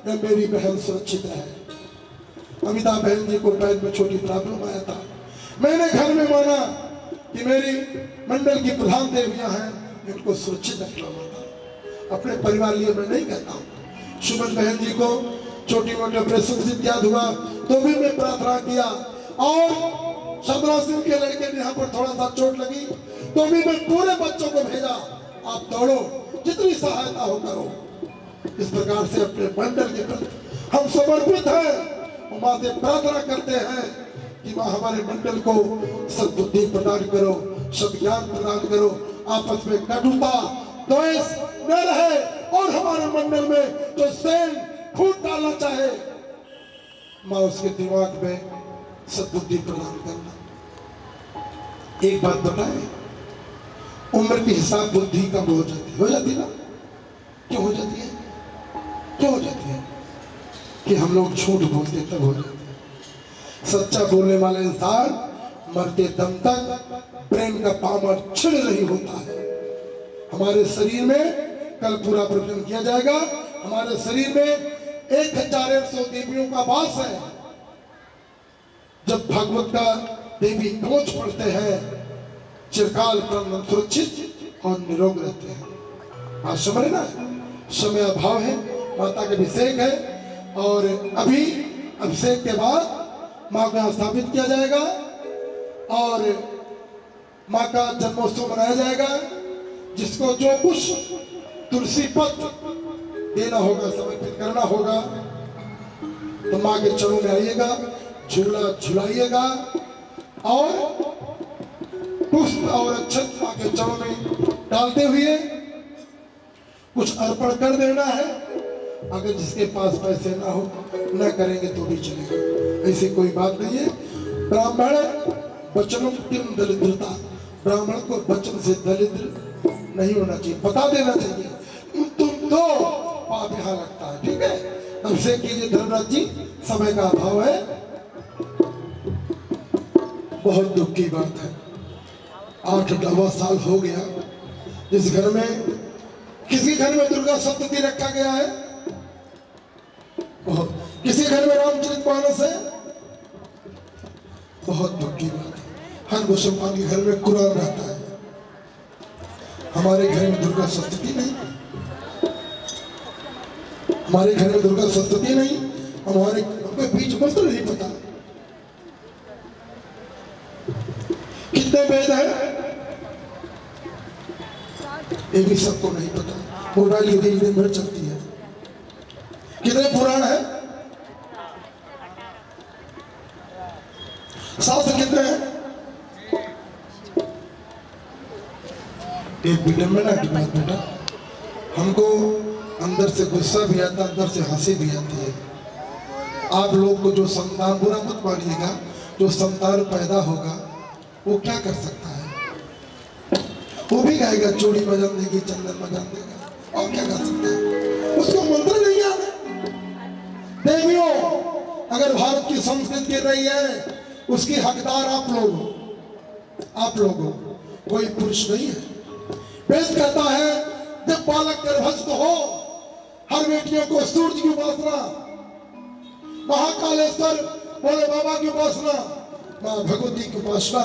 कि मेरी बहन सुरक्षित रहे। अमिता बहन जी को पैर में छोटी प्रॉब्लम आया था। मैंने घर में माना कि मेरी मंडल की प्रधान देवियां हैं, इनको सुरक्षित रखना होता। अपने परिवार लिए मैं नहीं कहता हूँ। सुमन बहन जी को छोटी मोटी ऑपरेशन से त्याग हुआ तो भी मैं प्रार्थना किया, और 17 सिंह के लड़के ने यहाँ पर थोड़ा सा चोट लगी तो भी मैं पूरे बच्चों को भेजा, आप दौड़ो, जितनी सहायता हो करो। इस प्रकार से अपने मंडल के प्रति हम समर्पित हैं। माँ से प्रार्थना करते हैं कि माँ हमारे मंडल को सद्बुद्धि प्रदान करो, सद्ज्ञान प्रदान करो, आपस में कटुता द्वेष न रहे, और हमारे मंडल में जो सैन फूट डालना चाहे माँ उसके दिमाग में सद्बुद्धि प्रदान करना। एक बात बताए, उम्र के हिसाब बुद्धि कम हो जाती ना? क्यों हो जाती है? क्यों हो जाती है? कि हम लोग झूठ बोलते तब हो जाती है। सच्चा बोलने वाला इंसान मरते दम तक प्रेम का पामर छिड़ नहीं होता है। हमारे शरीर में कल पूरा प्रकरण किया जाएगा, हमारे शरीर में 1100 देवियों का वास है। जब भागवत का देवी कवच पढ़ते हैं, चिरकाल पर सुरक्षित और निरोग रहते हैं। आज समझ ना, समय अभाव है, माता का अभिषेक है, और अभी अभिषेक के बाद माँ को स्थापित किया जाएगा और माँ का जन्मोत्सव मनाया जाएगा। जिसको जो कुछ तुलसी पत्र देना होगा, समर्पित करना होगा, तो माँ के चरणों में आइएगा, झूला झुलाइएगा और पुष्प और अक्षत माँ के चरणों में डालते हुए कुछ अर्पण कर देना है। अगर जिसके पास पैसे ना हो, न करेंगे तो भी चलेगा, ऐसी कोई बात नहीं है। ब्राह्मण वचनों किम दरिद्रता, ब्राह्मण को वचन से दरिद्र नहीं होना चाहिए, बता देना चाहिए तुम तो पाप यहाँ लगता है। ठीक है, अभिषेक कीजिए धर्मराज जी, समय का अभाव है। बहुत दुख की बात है, 8-9 साल हो गया जिस घर में, किसी घर में दुर्गा सप्तती रखा गया है, किसी घर में रामचरितमानस है। बहुत दुख की बात है। हर मुसलमान के घर में कुरान रहता है, हमारे घर में दुर्गा सप्तती नहीं, हमारे घर में दुर्गा सप्तती नहीं, हमारे बीच मंत्र नहीं पता। कितने वेद है ये भी सबको नहीं पता। मोबाइल की दिन भर चलती है। कितने पुराण है, शास्त्र कितने हैं? एक विडम्बना की बात बेटा, हमको अंदर से गुस्सा भी आता, अंदर से हंसी भी आती है। आप लोग को जो संतान, बुरा मत मानिएगा, जो संतान पैदा होगा वो क्या कर सकता है? वो भी गाएगा, चूड़ी बजान देगी, चंदन बजान देगा, और क्या कर सकता है? उसको मंत्र नहीं आना। देवियों, अगर भारत की संस्कृति गिर रही है, उसकी हकदार आप लोग हो, कोई पुरुष नहीं है। वेद कहता है जब बालक गर्भस्थ हो, हर बेटियों को सूर्य की उपासना, महाकालेश्वर भोले बाबा की उपासना, माँ भगवती की उपासना,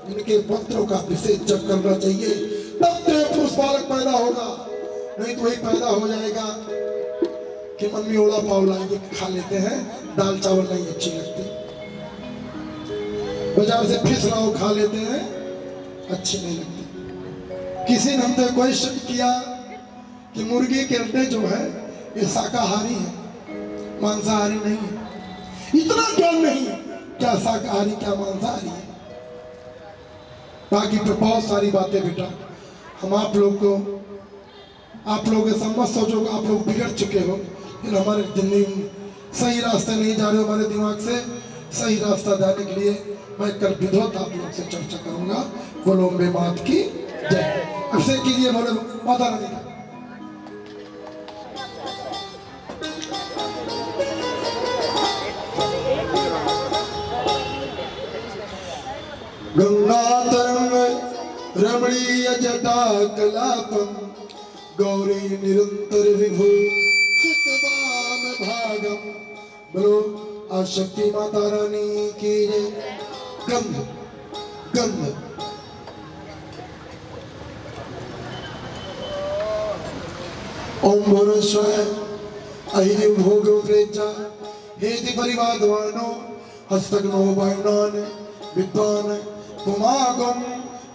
इनके मंत्रों का विशेष जप करना चाहिए, तब तो पुरुष बालक पैदा होगा। नहीं तो वही पैदा हो जाएगा कि मम्मी ओला पाव लाएंगे, खा लेते हैं, दाल चावल नहीं अच्छी लगती, बाजार से फिश लाओ खा लेते हैं, अच्छी नहीं लगती। किसी ने हमसे क्वेश्चन किया कि मुर्गी के अंडे जो है ये शाकाहारी है, मांसाहारी नहीं है। इतना ज्ञान नहीं है क्या शाकाहारी क्या मांसाहारी है। बाकी तो बहुत सारी बातें बेटा हम आप लोग के सम्मत सोचो, आप लोग बिगड़ चुके हो, फिर हमारे जिंदगी सही रास्ते नहीं जा रहे हो। हमारे दिमाग से सही रास्ता जाने के लिए मैं कल विधवत आप लोग से चर्चा करूंगा। बोलो अम्बे मात की जय। अभिषेक कीजिए, बोले माता रानी का। गंगा तरंग रमणीय जटा कलापम, गौरी निरंतर विभु सुतवाम भागम। बोलो आशक्ति माता रानी की जय। गंध गंध ओम भुवनेश्वर अहि भोग प्रेचा हेति परिवादवानो हस्तग्नो वायुनान विद्वान पुमागम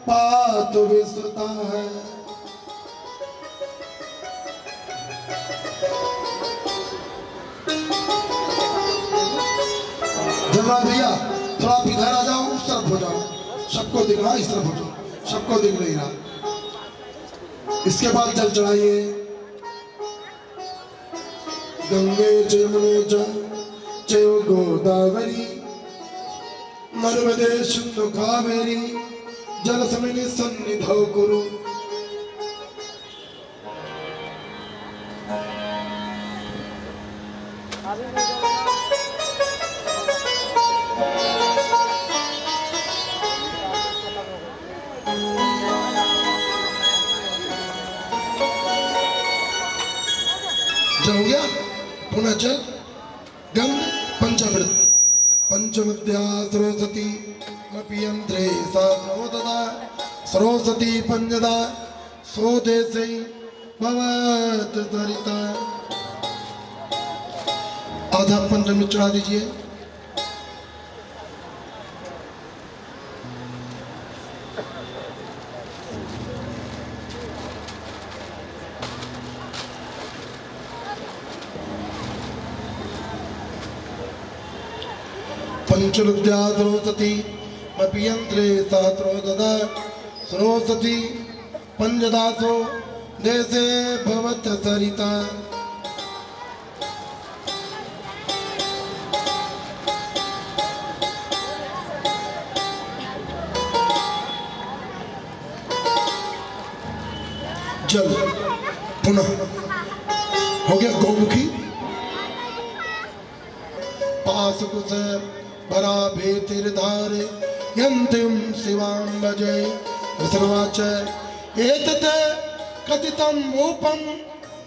पातु विस्तृता है। धन्यवाद भैया, थोड़ा आप इधर आ जाओ, उस तरफ हो जाओ, सबको दिख रहा, इस तरफ हो जाओ, सबको दिख नहीं रहा। इसके बाद जल चढ़ाइए। गंगे च यमुने च चैव गोदावरी नर्मदे सिंधु कावेरी जलसमिनि सन्निधौ कुरु। जल हो गया, पुनः जल गंग पंचामृत पंचमद्या सरस्वती मपियंत्रे सात्रोददा सरस्वती पंजदा सोदेशै भवत सरिता। आधा पंचमृत चढ़ा दीजिए। पंचरुद्या सरस्वती मपियंत्रे सात्रोददा सरस्वती पंजदासो देशे भवत सरिता। जल पुनः हो गया गौमुखी। पास कुश भरा भेतिर्धारे यन्तिं शिवां भजे। विसर्वाच एतत् कथितं रूपं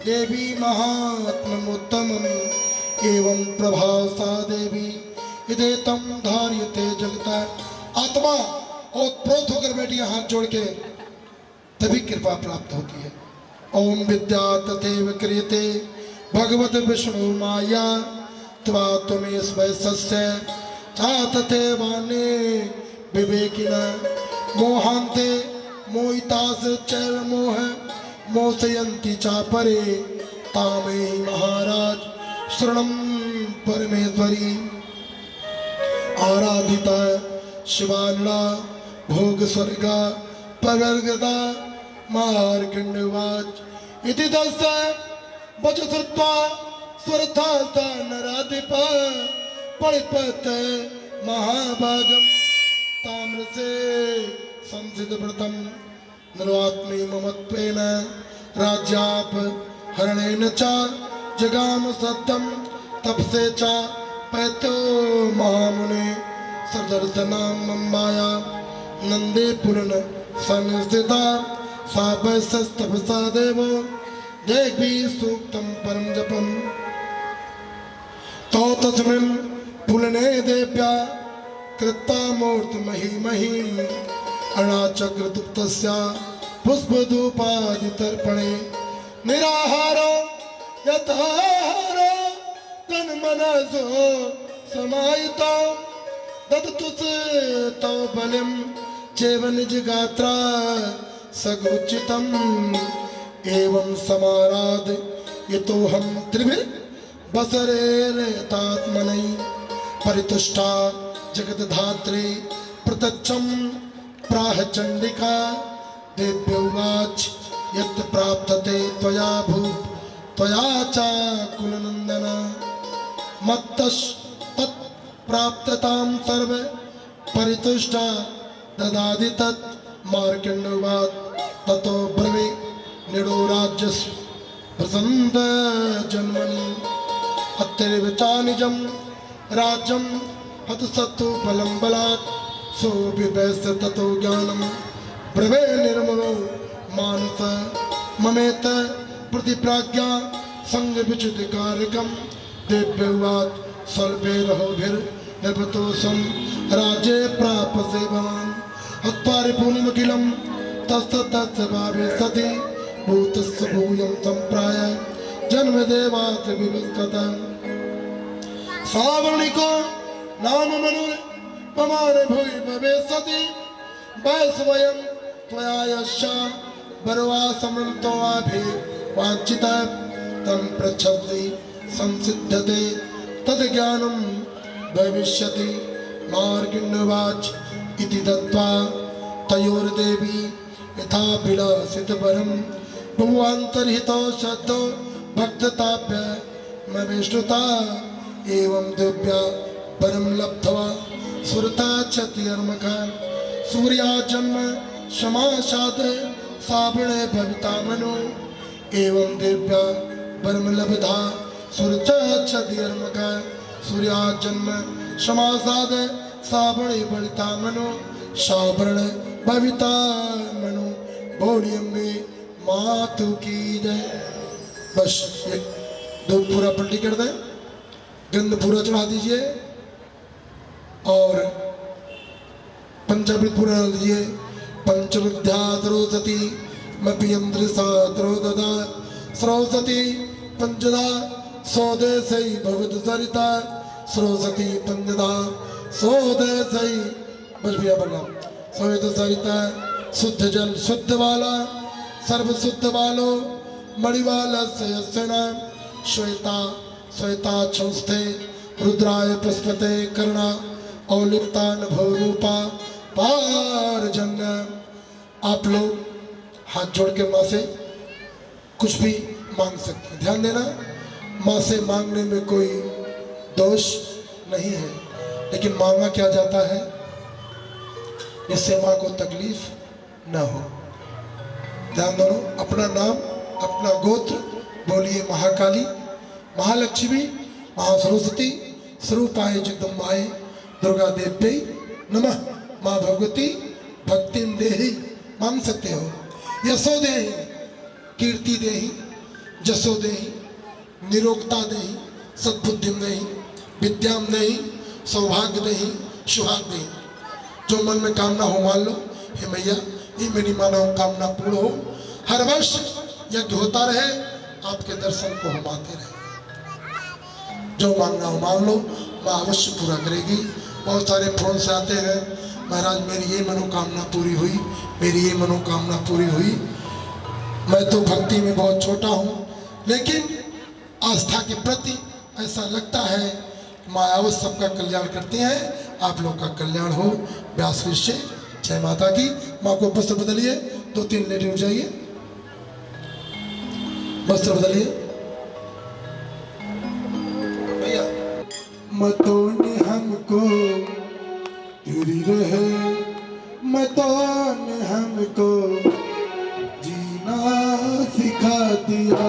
देवी महात्म्यमुत्तमम् एवं प्रभासा देवी इदेतं धार्यते जगता। आत्मा ओतप्रोत होकर बैठी, हाथ जोड़ के, तभी कृपा प्राप्त होती है। ओम विद्या तथैव क्रियते भगवत विष्णु माया त्वा त्वमेव स्वस्य तथैवान्ये विवेकिनः मोहान्ते मोहितास चैव मोह मोचयन्ति चापरे तामेहि महाराज शरणं परमेश्वरी। आराधिता शिवानड़ा भोग स्वर्गा परगदा मार्कण्डवाच इति दस्त वच श्रुत्वा स्वरथा नराधिप परिपत महाभागम ताम्र से संसिद व्रतम नृवात्मी ममत्वेन राज्याप हरणेन च जगाम सत्यम तपसे च पैतो महामुने सदर्शनाम मम्माया नंदे पुरन संस्थिता सा वैस्तपसा देवो देवी सूक्तम परम जपम तो तस्मिन् पुलने देव्या कृता मूर्त मही मही अणाचक्रतुप्तस्या पुष्पधूपादि तर्पणे निराहारो यथाहारो तन्मनसो समाहितो ददतुस तव बलिं चैव निजगात्रा सगोचितम् एवं समाराध यतोऽहं त्रिभिर् बसरेर्यथात्मनै परितुष्टा जगद्धात्री प्रत्यक्षं प्राह चंडिका देव्योवाच यत् प्राप्तते त्वया भूप त्वया च कुलनंदन मत्तस् तत् प्राप्ततां सर्व परितुष्टा ददाति तत् मार्कण्डवाच ततो ब्रवे निडो राज्यस्य प्रसन्द जन्मनि अत्यर्वचा निजं राज्यं हत सत्तु बलं बलात् सो विवैस्य ततो ज्ञानं ब्रवे निर्मलो मानस ममेत प्रतिप्राज्ञा संग विचित कारकम देव्यवाच स्वल्पे रहोभिर्निर्वतोषं राज्ये प्राप सेवां हत्वारिपूर्णमखिलं तस्य भावे सति भूतस्य भूयं सम्प्राय जन्मदेवात् विवस्वतः सावर्णिको नाम मनुर पमान भूय भवेसति वैस्वयं त्वया यस्या बरवा समन्तो आभि वांचित तं पृच्छति संसिद्धते तद ज्ञानं भविष्यति मार्कण्डवाच इति दत्त्वा तयोर्देवी यथा विलासित वरं भुवान्तर्हितो शब्दो भक्तताभ्य मविष्णुता एवं दिव्या परम लब्ध्वा सुरता क्षतिर्मखा सूर्या जन्म समासाद सावणे भविता मनो एवं दिव्या परम लब्धा सुरता क्षतिर्मखा सूर्या जन्म समासाद सावणे भविता मनो सावरण भविता मनो बोली अम्बे मातु की जय। बस ये दूध पूरा पलटी कर दे, गंध पूरा चढ़ा दीजिए और पंचामृत पूरा डाल दीजिए। पंचविद्या स्रोसती मपियंत्र सात्रो ददा स्रोसती पंचदा सौदे सही भगवत सरिता स्रोसती पंचदा सौदे सही बस भैया बोला सौद सरिता शुद्ध जल शुद्ध वाला सर्व शुद्ध वालो मणिवाला से नाम श्वेता श्वेता चौस्थे रुद्राय पुष्पते कर्णा औलिप्ता नभोरूपा पारजन्य। आप लोग हाथ जोड़ के माँ से कुछ भी मांग सकते हैं। ध्यान देना, माँ से मांगने में कोई दोष नहीं है, लेकिन मांगा क्या जाता है इससे माँ को तकलीफ ना हो। ध्यान दो, अपना नाम अपना गोत्र बोलिए। महाकाली, महालक्ष्मी, महासरस्वती, स्वरूपाय जगदम्बाय, दुर्गा देव्यै नमः, माँ भगवती भक्तिम देहि मांग सकते हो। यशो देहि, कीर्ति देहि, जसो देहि, निरोगता देहि, सद्बुद्धिम देहि, विद्याम देहि, सौभाग्य देहि, सुहाग देहि। जो मन में कामना हो मान लो, हे मैया ये मेरी मानव कामना पूर्ण हो। हर वर्ष यज्ञ होता रहे, आपके दर्शन को हम आते रहे। जो मांगना हो मांग लो, माँ अवश्य पूरा करेगी। बहुत सारे फोन से आते हैं, महाराज मेरी ये मनोकामना पूरी हुई, मेरी ये मनोकामना पूरी हुई। मैं तो भक्ति में बहुत छोटा हूँ, लेकिन आस्था के प्रति ऐसा लगता है माँ अवश्य सबका कल्याण करती हैं। आप लोग का कल्याण हो। व्यास ऋषि जय माता की। माँ को वस्त्र बदलिए, 2-3 लेटे हो जाइए। मास्टर बदलिए भैया। मतों ने हमको तेरी रहे, मतों ने हमको जीना सिखा दिया।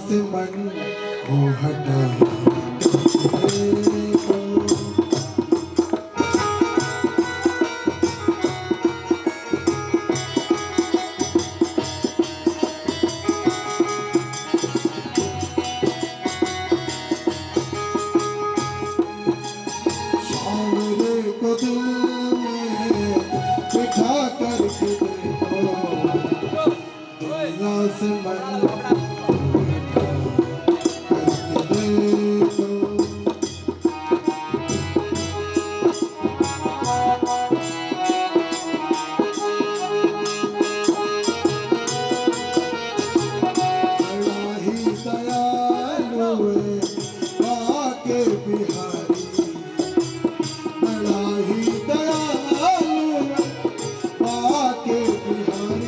से मन को हटा बिहारी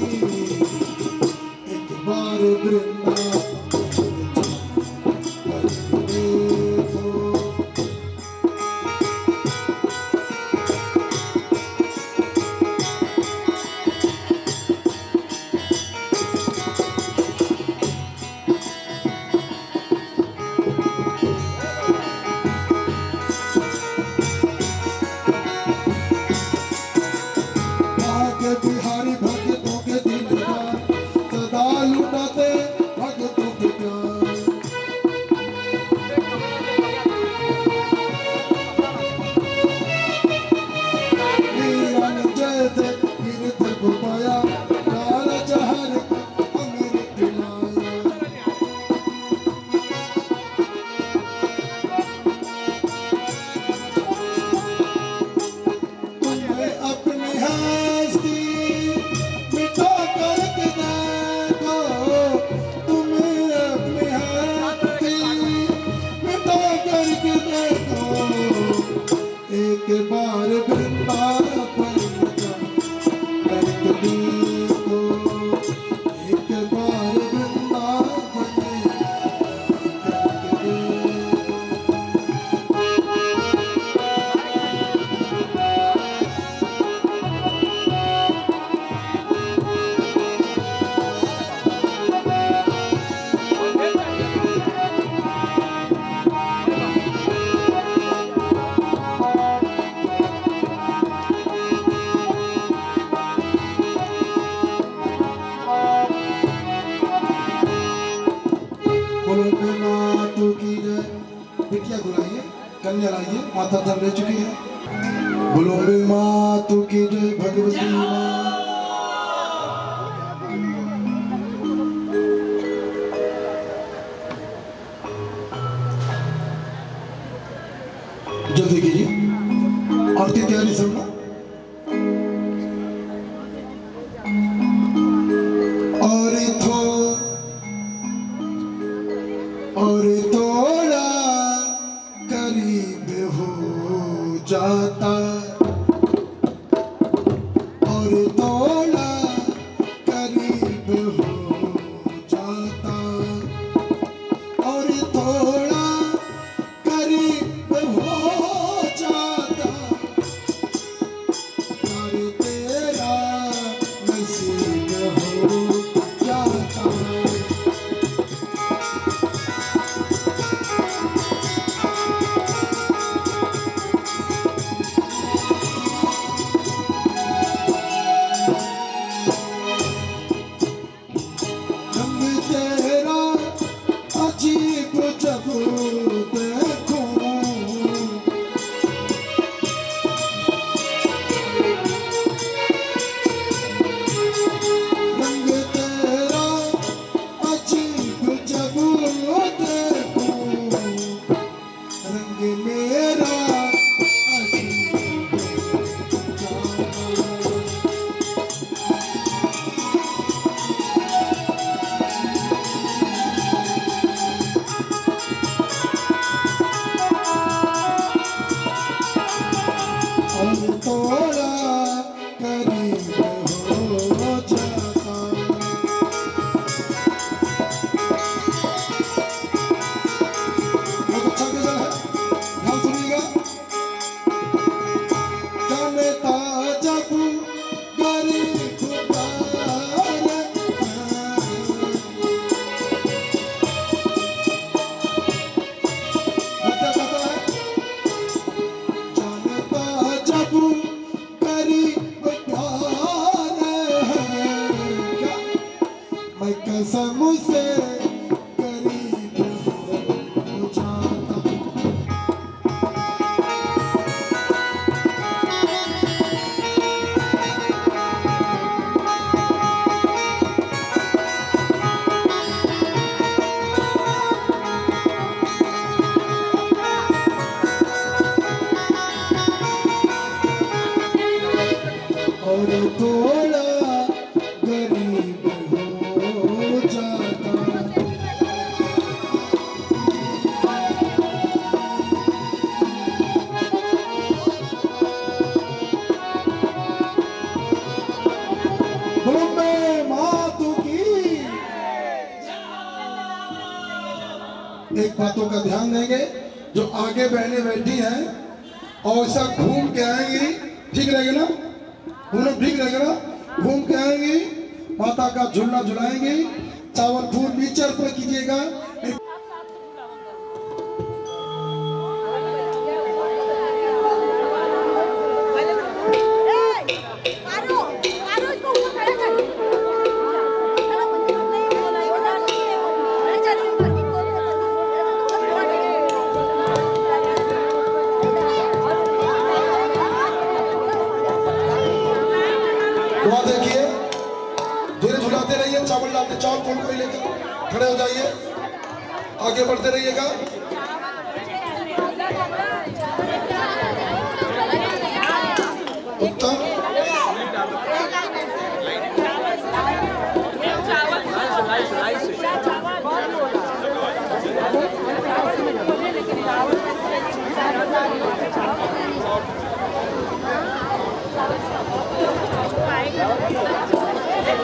बिहारी भक्तों के दिलदार सदा लुटाते भक्तों के प्यार। मीरा ने जैसे गिरध को पाया लाल जहर अमीर खिलाया। तुम्हें अपनी हस्ती मिटा करके देखो, तुम्हें अपनी हस्ती मिटा करके देखो, एक बार वृंदावन जा करके देखो, एक बार वृंदावन करके देखो। बोलो पे मातू की जय। बिटिया बुलाइए, कन्या लाइए, माता धर ले चुकी है। बोलो पे मातू की जय भगवती माँ। जल्दी कीजिए, आरती तैयारी सब लोग। और थोड़ा करीब हो जाता, और थोड़ा करीब हो जाता, और थोड़ा करीब हो जाता, प्यार तेरा नसीब हो जाता। कसम से करीब हो जाता। और थोड़ा करीब हो जाता। एक बातों का ध्यान देंगे, जो आगे बहने बैठी हैं और ऐसा घूम के आएंगी, ठीक रहेगा ना? घूमना ठीक रहेगा ना? घूम के आएंगी, माता का झूला झुलाएंगी, चावल फूल नीचे अर्पण कीजिएगा। दुआ देखिए, धीरे झुलाते रहिए, चावल डालते, चावल फूल को लेकर खड़े हो जाइए, आगे बढ़ते रहिएगा। उत्तम।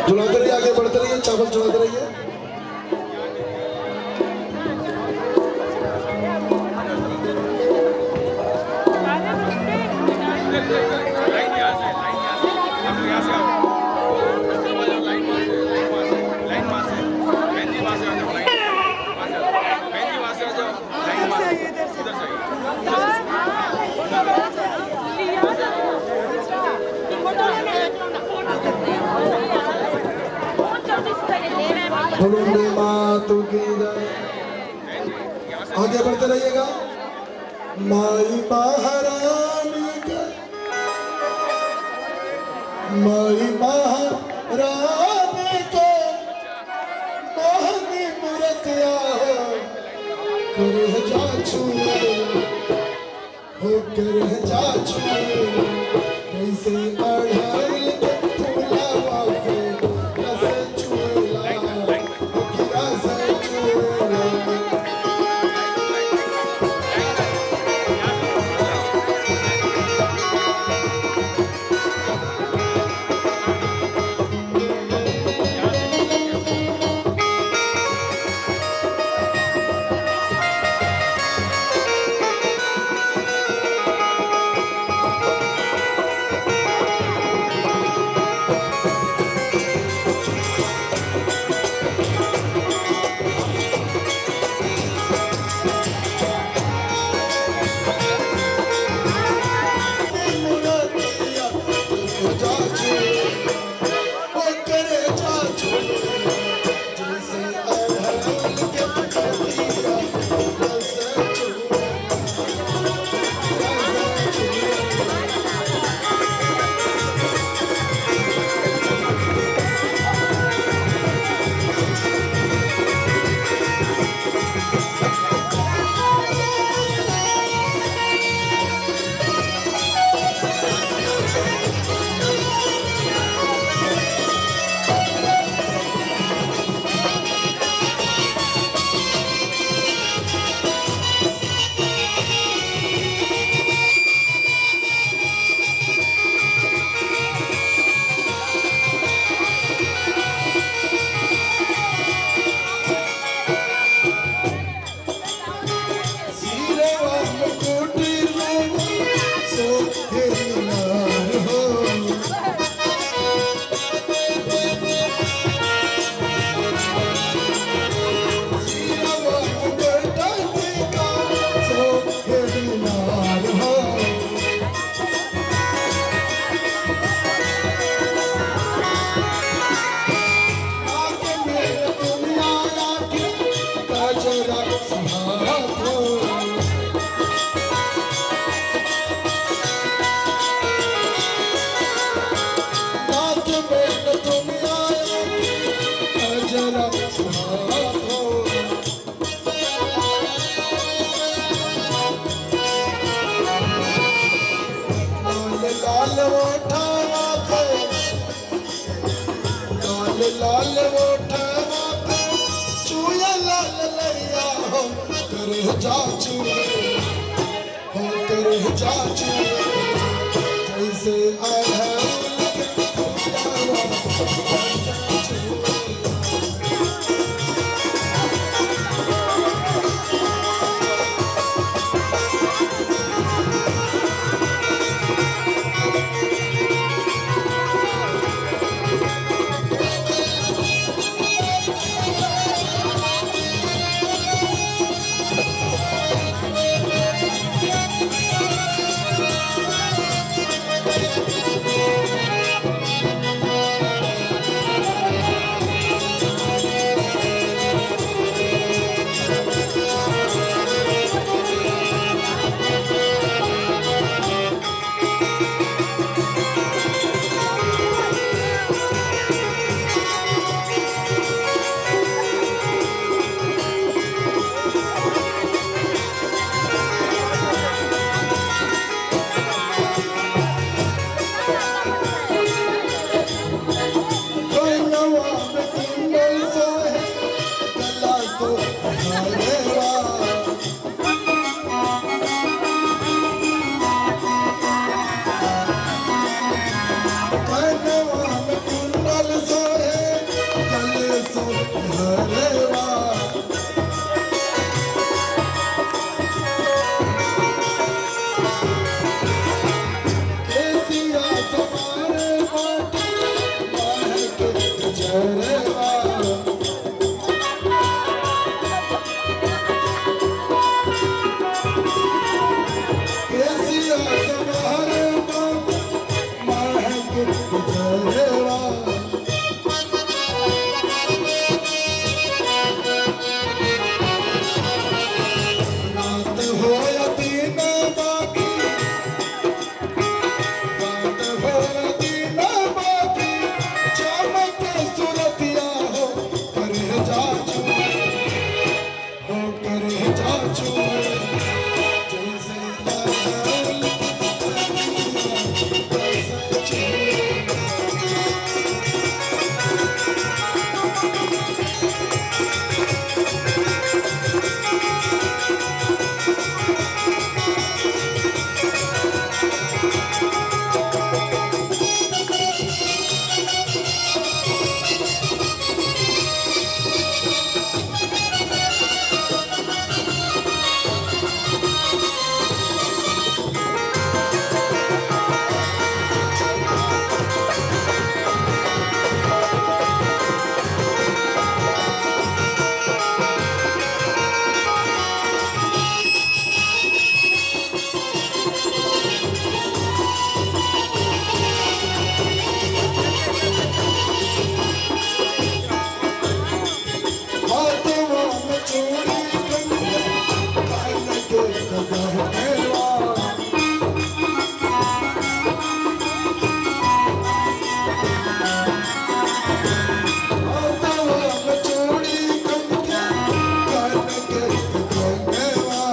झुलाते रहिए, आगे बढ़ते रहिए, चावल झुलाते रहिए। बोलो मातु की जय। आगे बढ़ते रहिएगा। माई महारानी का, माई महारानी को मोहनी मूर्तिया कर जाचू हो, कर जाचू कैसे अढ़ाई फूलावा के रस चूला रस चूला। लाल ओठा चूया लाल लैया हो करे जाचू हो करे जाचू कैसे आया सो हरे वाह कनवा में कुंडल सोहे गले सो हरे वाह केसिया सवारे माटी महक जरे वाह केसिया सवारे माटी महक जरे वाह रात हो या दिन बाकी रात हो या दिन बाकी चमक सुरतिया हो करे जाचू हो करे जाचू जैसे अड़हुल हाथों में चूड़ी कंगन कान के गहनेवा हाथों में चूड़ी कंगन कान के गहनेवा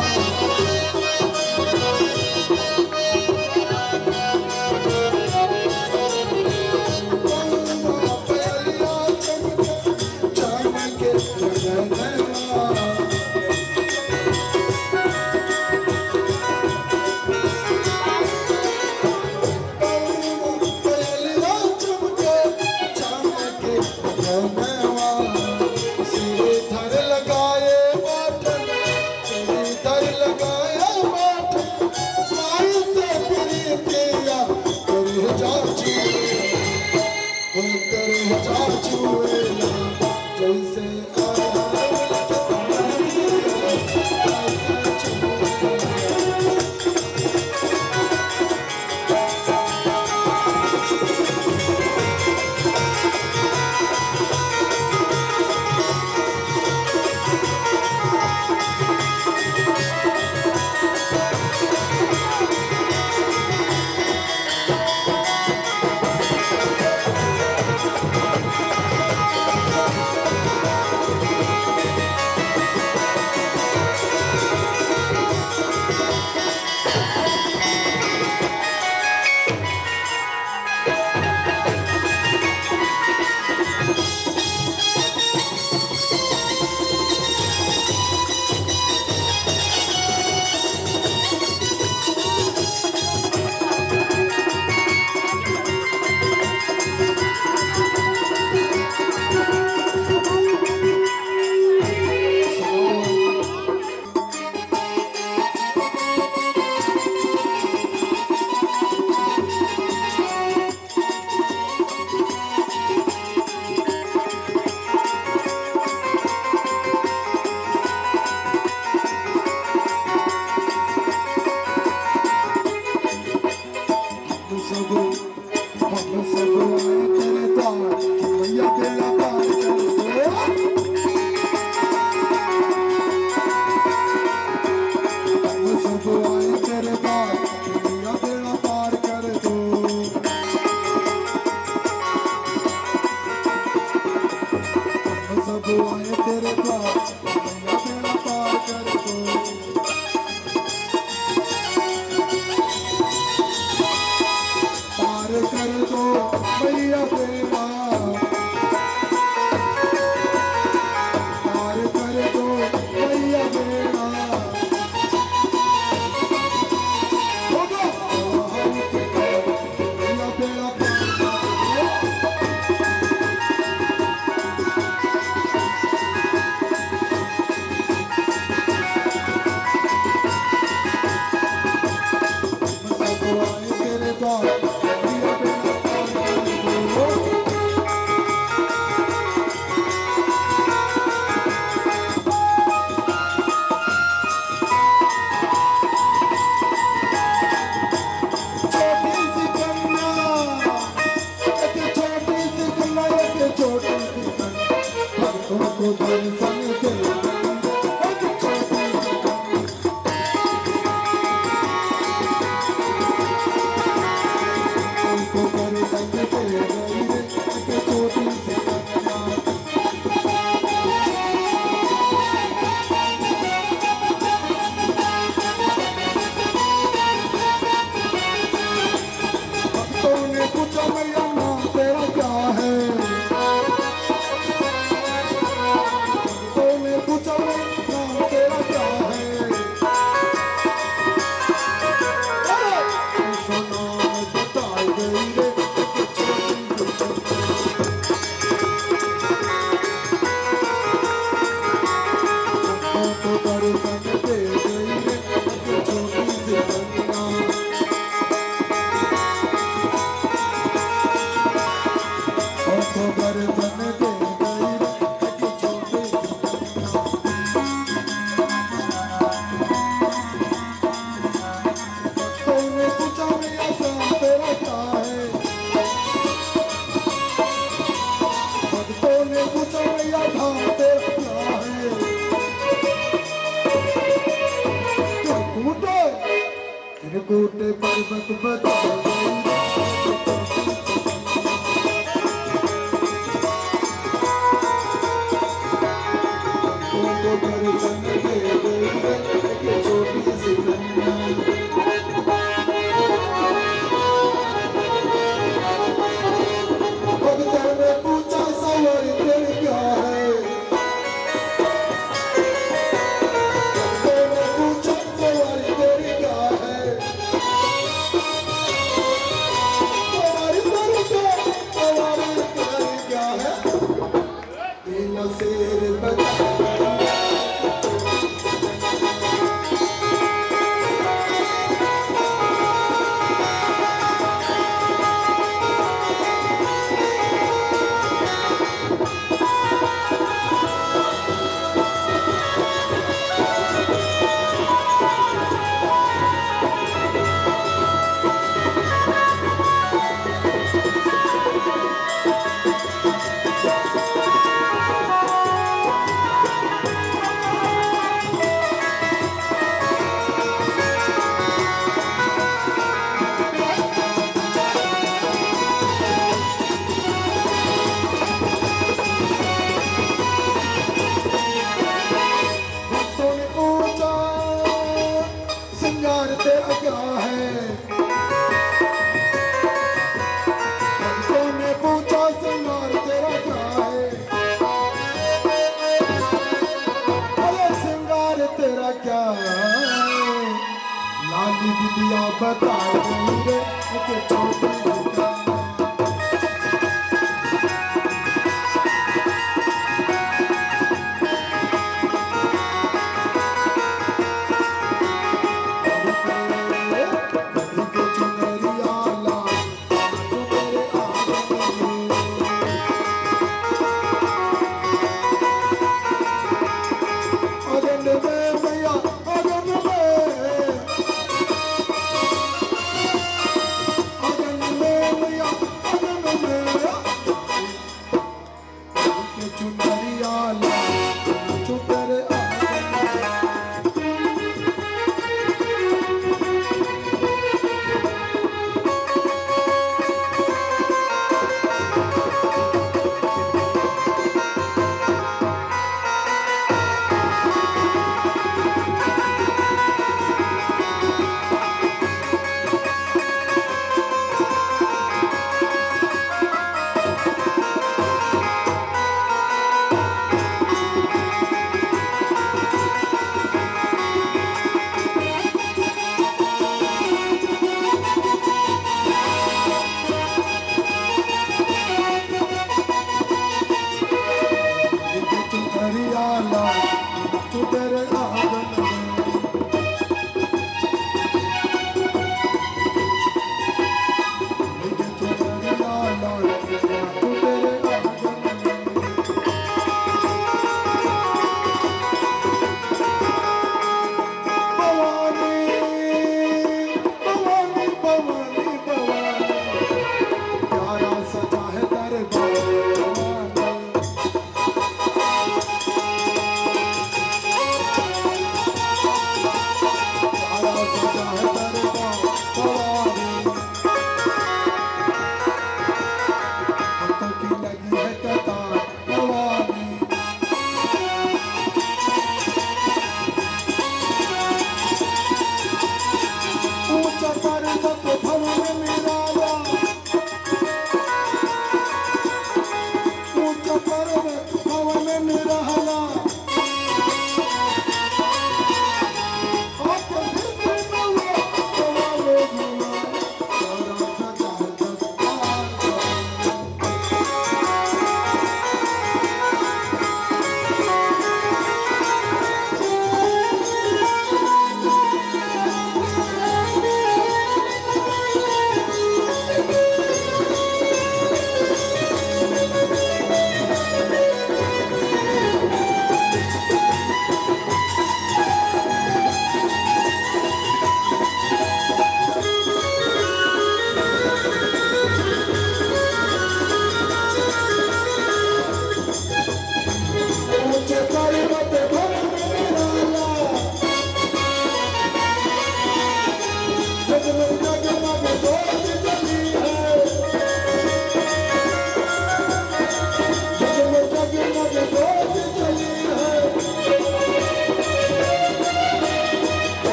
पहलिया चमके गहनेवा पहलिया चमके गहनेवा श्रीधर लगाए बाटन श्रीधर लगाए बाटन माई से प्रीतिया करे जाचू हो करे जाचू जैसे मैया तेरा पार कर दो कोटे पर्वत बचाओ तुमको दर्शन दे गई छोटी सी कन्या भक्तों ने पूछा सवारी तेरी क्या है भक्तों ने पूछा सवारी तेरी क्या है सवारी तेरी क्या है तीन शेर बचा तेरा क्या है भक्तों ने पूछा सिंगार तेरा क्या है अरे सिंगार तेरा क्या है लाली बिटिया बता देंगे कि छोटी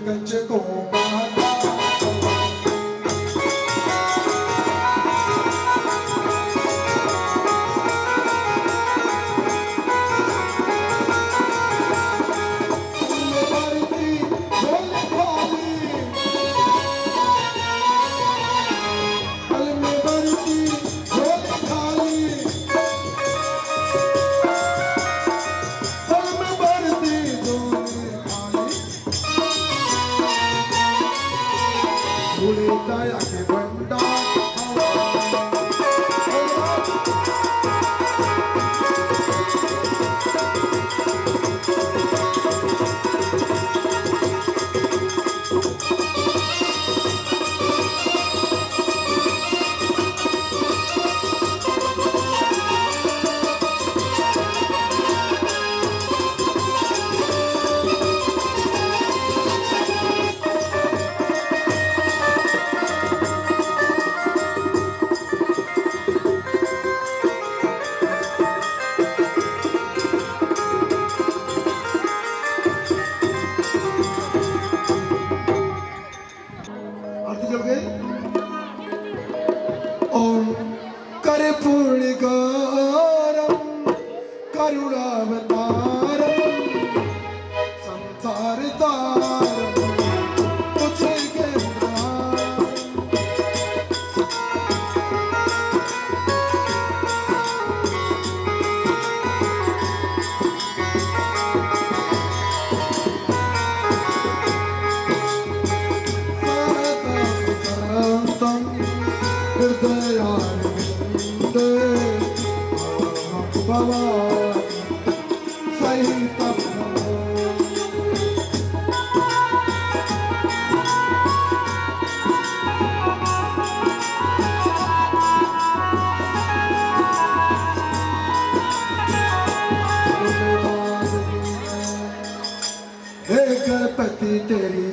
कंचे को दया के भंडार करे पूर्ण गौरम करुणावतारम संसार तारम तुझे के हे गणपति तेरी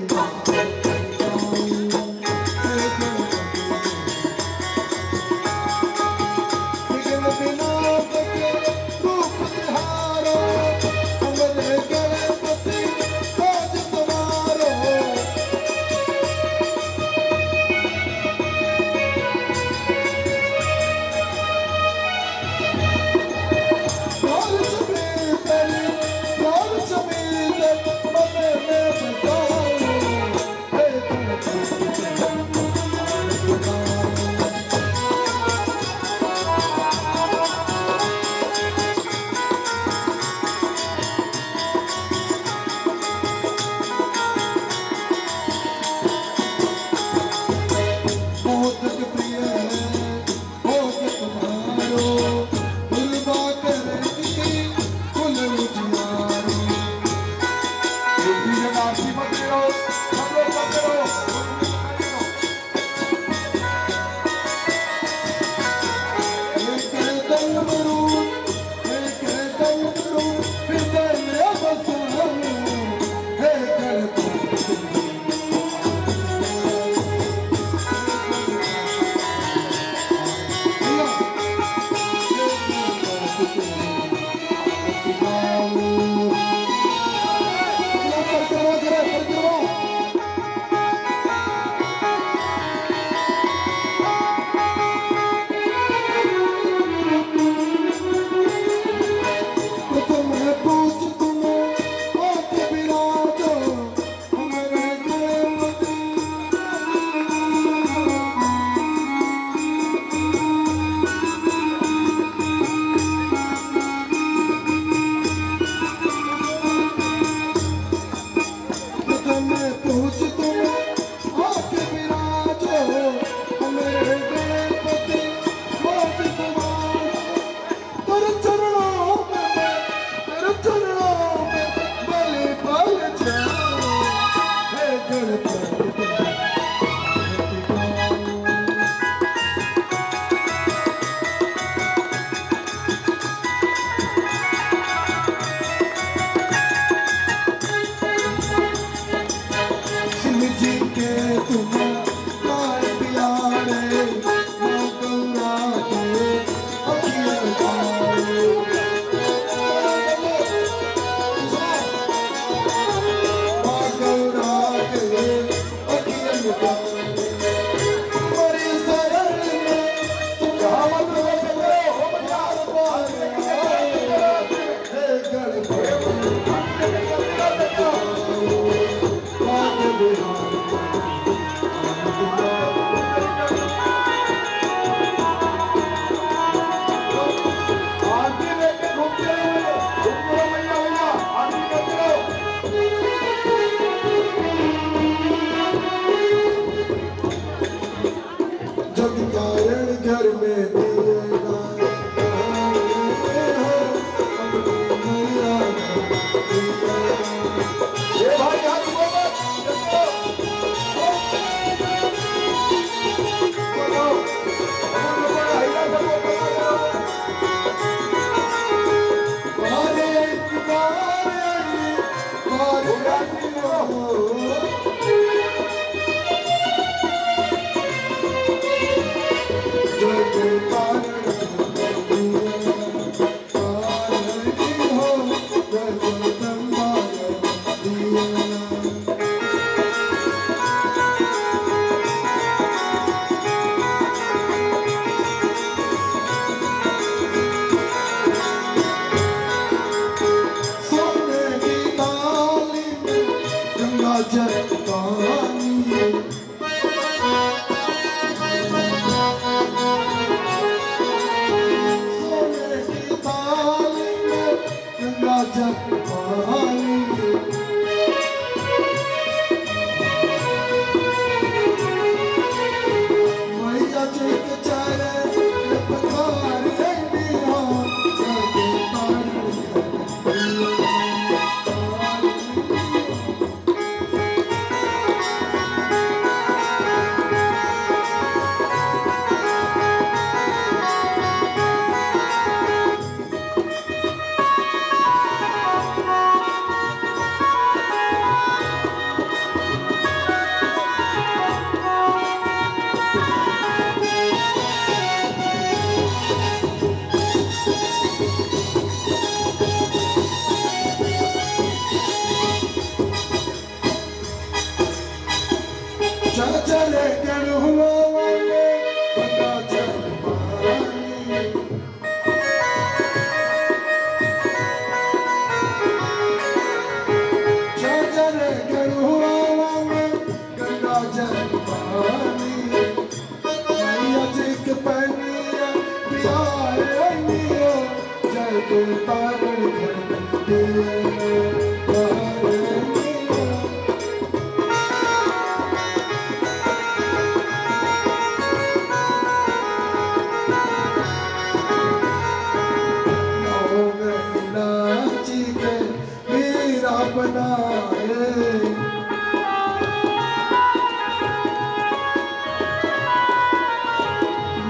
जय के तारण खड़कते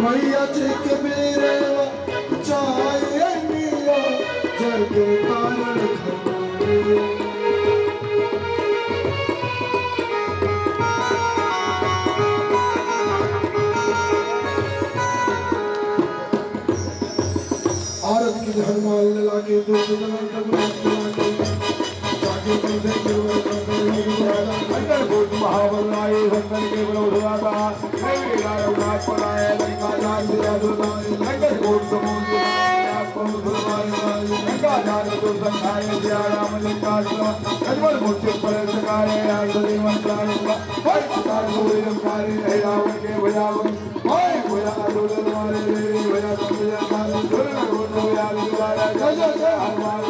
मैया जी के मेरे चाहे मिया जय के तारण खड़कते औरत की हनुमान लगा के दो महावरनाय संतन के बलौदाता नैवे राघवनाथ पराय लंकादार दियादुदाय नगर कोट समुद्र लंकादार तो संघाय दिया राम लंकासुरा अजमल मूर्ति पर सकाय आदि मंत्राणुका हर प्रकार पूरे लंकारे है रावण के भयावन हाय भया अदुल मारे रे भया संजय काल सुरन गोतो या दुलारा जय जय जय हनुमान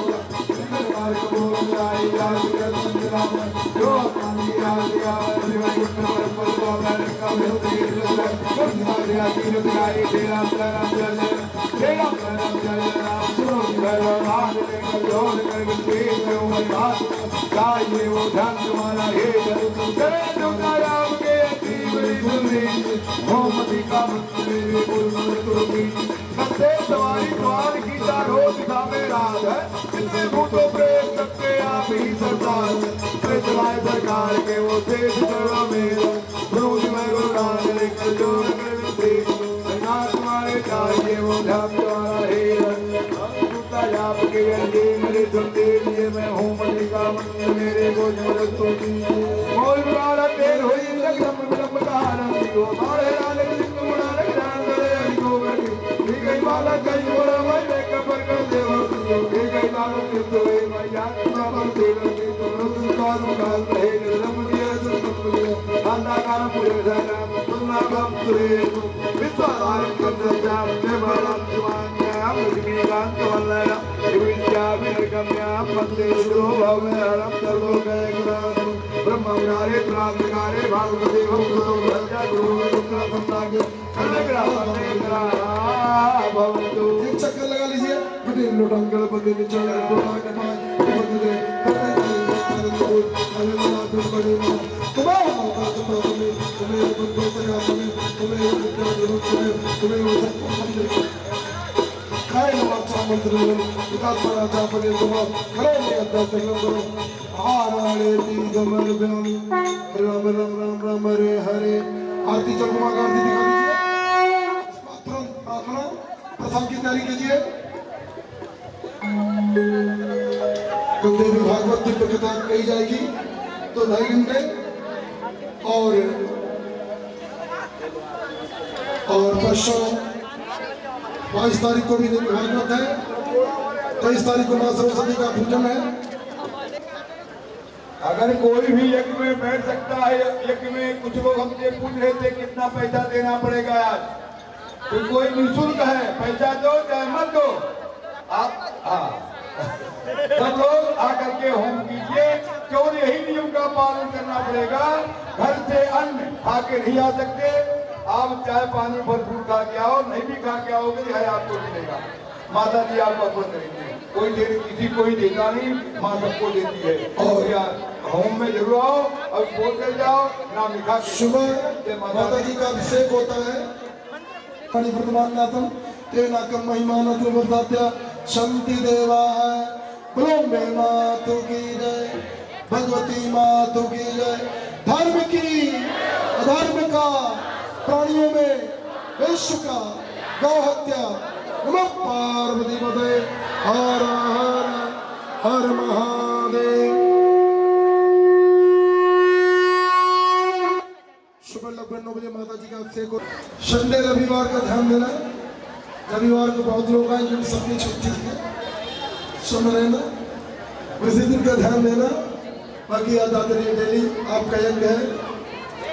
जो सवारी द्वार की चारों दिशा में राज है जितने भूतों प्रेम सबके आप ही सरदार चलाए सरकार के वो देश सर्व में गुरु में गुरुदान लेकर जो तुम्हारे चाहिए वो ध्यान तुम्हारा है आपके ये मेरे सुनते लिए मैं हूँ मलिका मंदिर मेरे को जबरदस्त मोल बुरा तेल हुई लग्न विलंब का आनंद को मारे लाल कृष्ण मुड़ा जान करे को गई गई माला कई बड़ा मैं कबर कर देवा गई लाल कृष्ण वे मैं याद पर देव के तो काल काल रहे रम दिया सुन दिया आंदा काल पूरे जाना सुनना गम तुरे विश्वास कर जाम ते बड़ा जवान हम लक्ष्मी कांत वल्लरा विद्या विरगम्या मंदिर भवनम सर्वो गए गुरु ब्रह्म विहारे प्राप्तकारे भागवते भक्तो भजा गुरु शुक्र संतागे भवन्तु एक चक्कर लगा लीजिए बड़े लोटांगल बंदे में चल डोला के पास बंदे मंत्र विकास पराचापने तुम्हारा खड़े में अध्यक्ष करो आराणे तीगमर ब्याम राम राम राम राम हरे हरे आरती चंद्रमा का आरती दिखा दीजिए प्रार्थना प्रथम की तैयारी कीजिए कुलदेवी भागवत की कथा कही जाएगी तो 2.5 घंटे और परसों 22 तारीख को भी देवी भागवत है, 23 तारीख को मां सरस्वती का पूजन है। अगर कोई भी यज्ञ में बैठ सकता है, यज्ञ में कुछ लोग हमसे पूछ रहे थे कितना पैसा देना पड़ेगा आज, तो कोई निःशुल्क है, पैसा दो चाहे मत दो, आप सब लोग आकर के होम कीजिए। केवल यही नियम का पालन करना पड़ेगा, घर से अन्न खा के नहीं आ सकते, आप चाहे पानी भरपूर खा के आओ, नहीं भी खा के आओगे है आपको मिलेगा। माता जी आपको अर्पण करेंगे, कोई किसी को ही देता नहीं, माँ सबको देती है। और यार होम में जरूर आओ और बोल कर जाओ, नाम लिखा। सुबह माता जी का अभिषेक होता है, परिवर्तमान तेनाकम महिमानत्र वर्धात्या शांति देवा है। बोलो मैं मातु की जय, भगवती मातु की जय। धर्म की अधर्म का, प्राणियों में विश्व का, गौ हत्या, नमः पार्वती पते, हर हर हर महादेव। सुबह लगभग 9 बजे माता जी का अभिषेक हो। संडे रविवार का ध्यान देना, रविवार को बहुत लोग आएंगे, सबकी छुट्टी है, सुन रहना, उसी दिन का ध्यान देना। बाकी याद आते रहिए, डेली आपका यज्ञ है।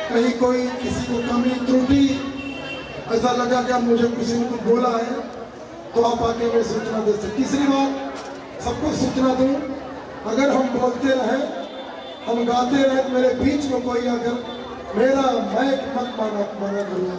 कहीं कोई किसी को कमी त्रुटि ऐसा लगा कि मुझे किसी ने कुछ बोला है तो आप आके मैं सूचना दे सकते। तीसरी बात सबको सूचना दूं, अगर हम बोलते रहे, हम गाते रहे, मेरे बीच में कोई अगर मेरा माइक मत मांगा करूँगा,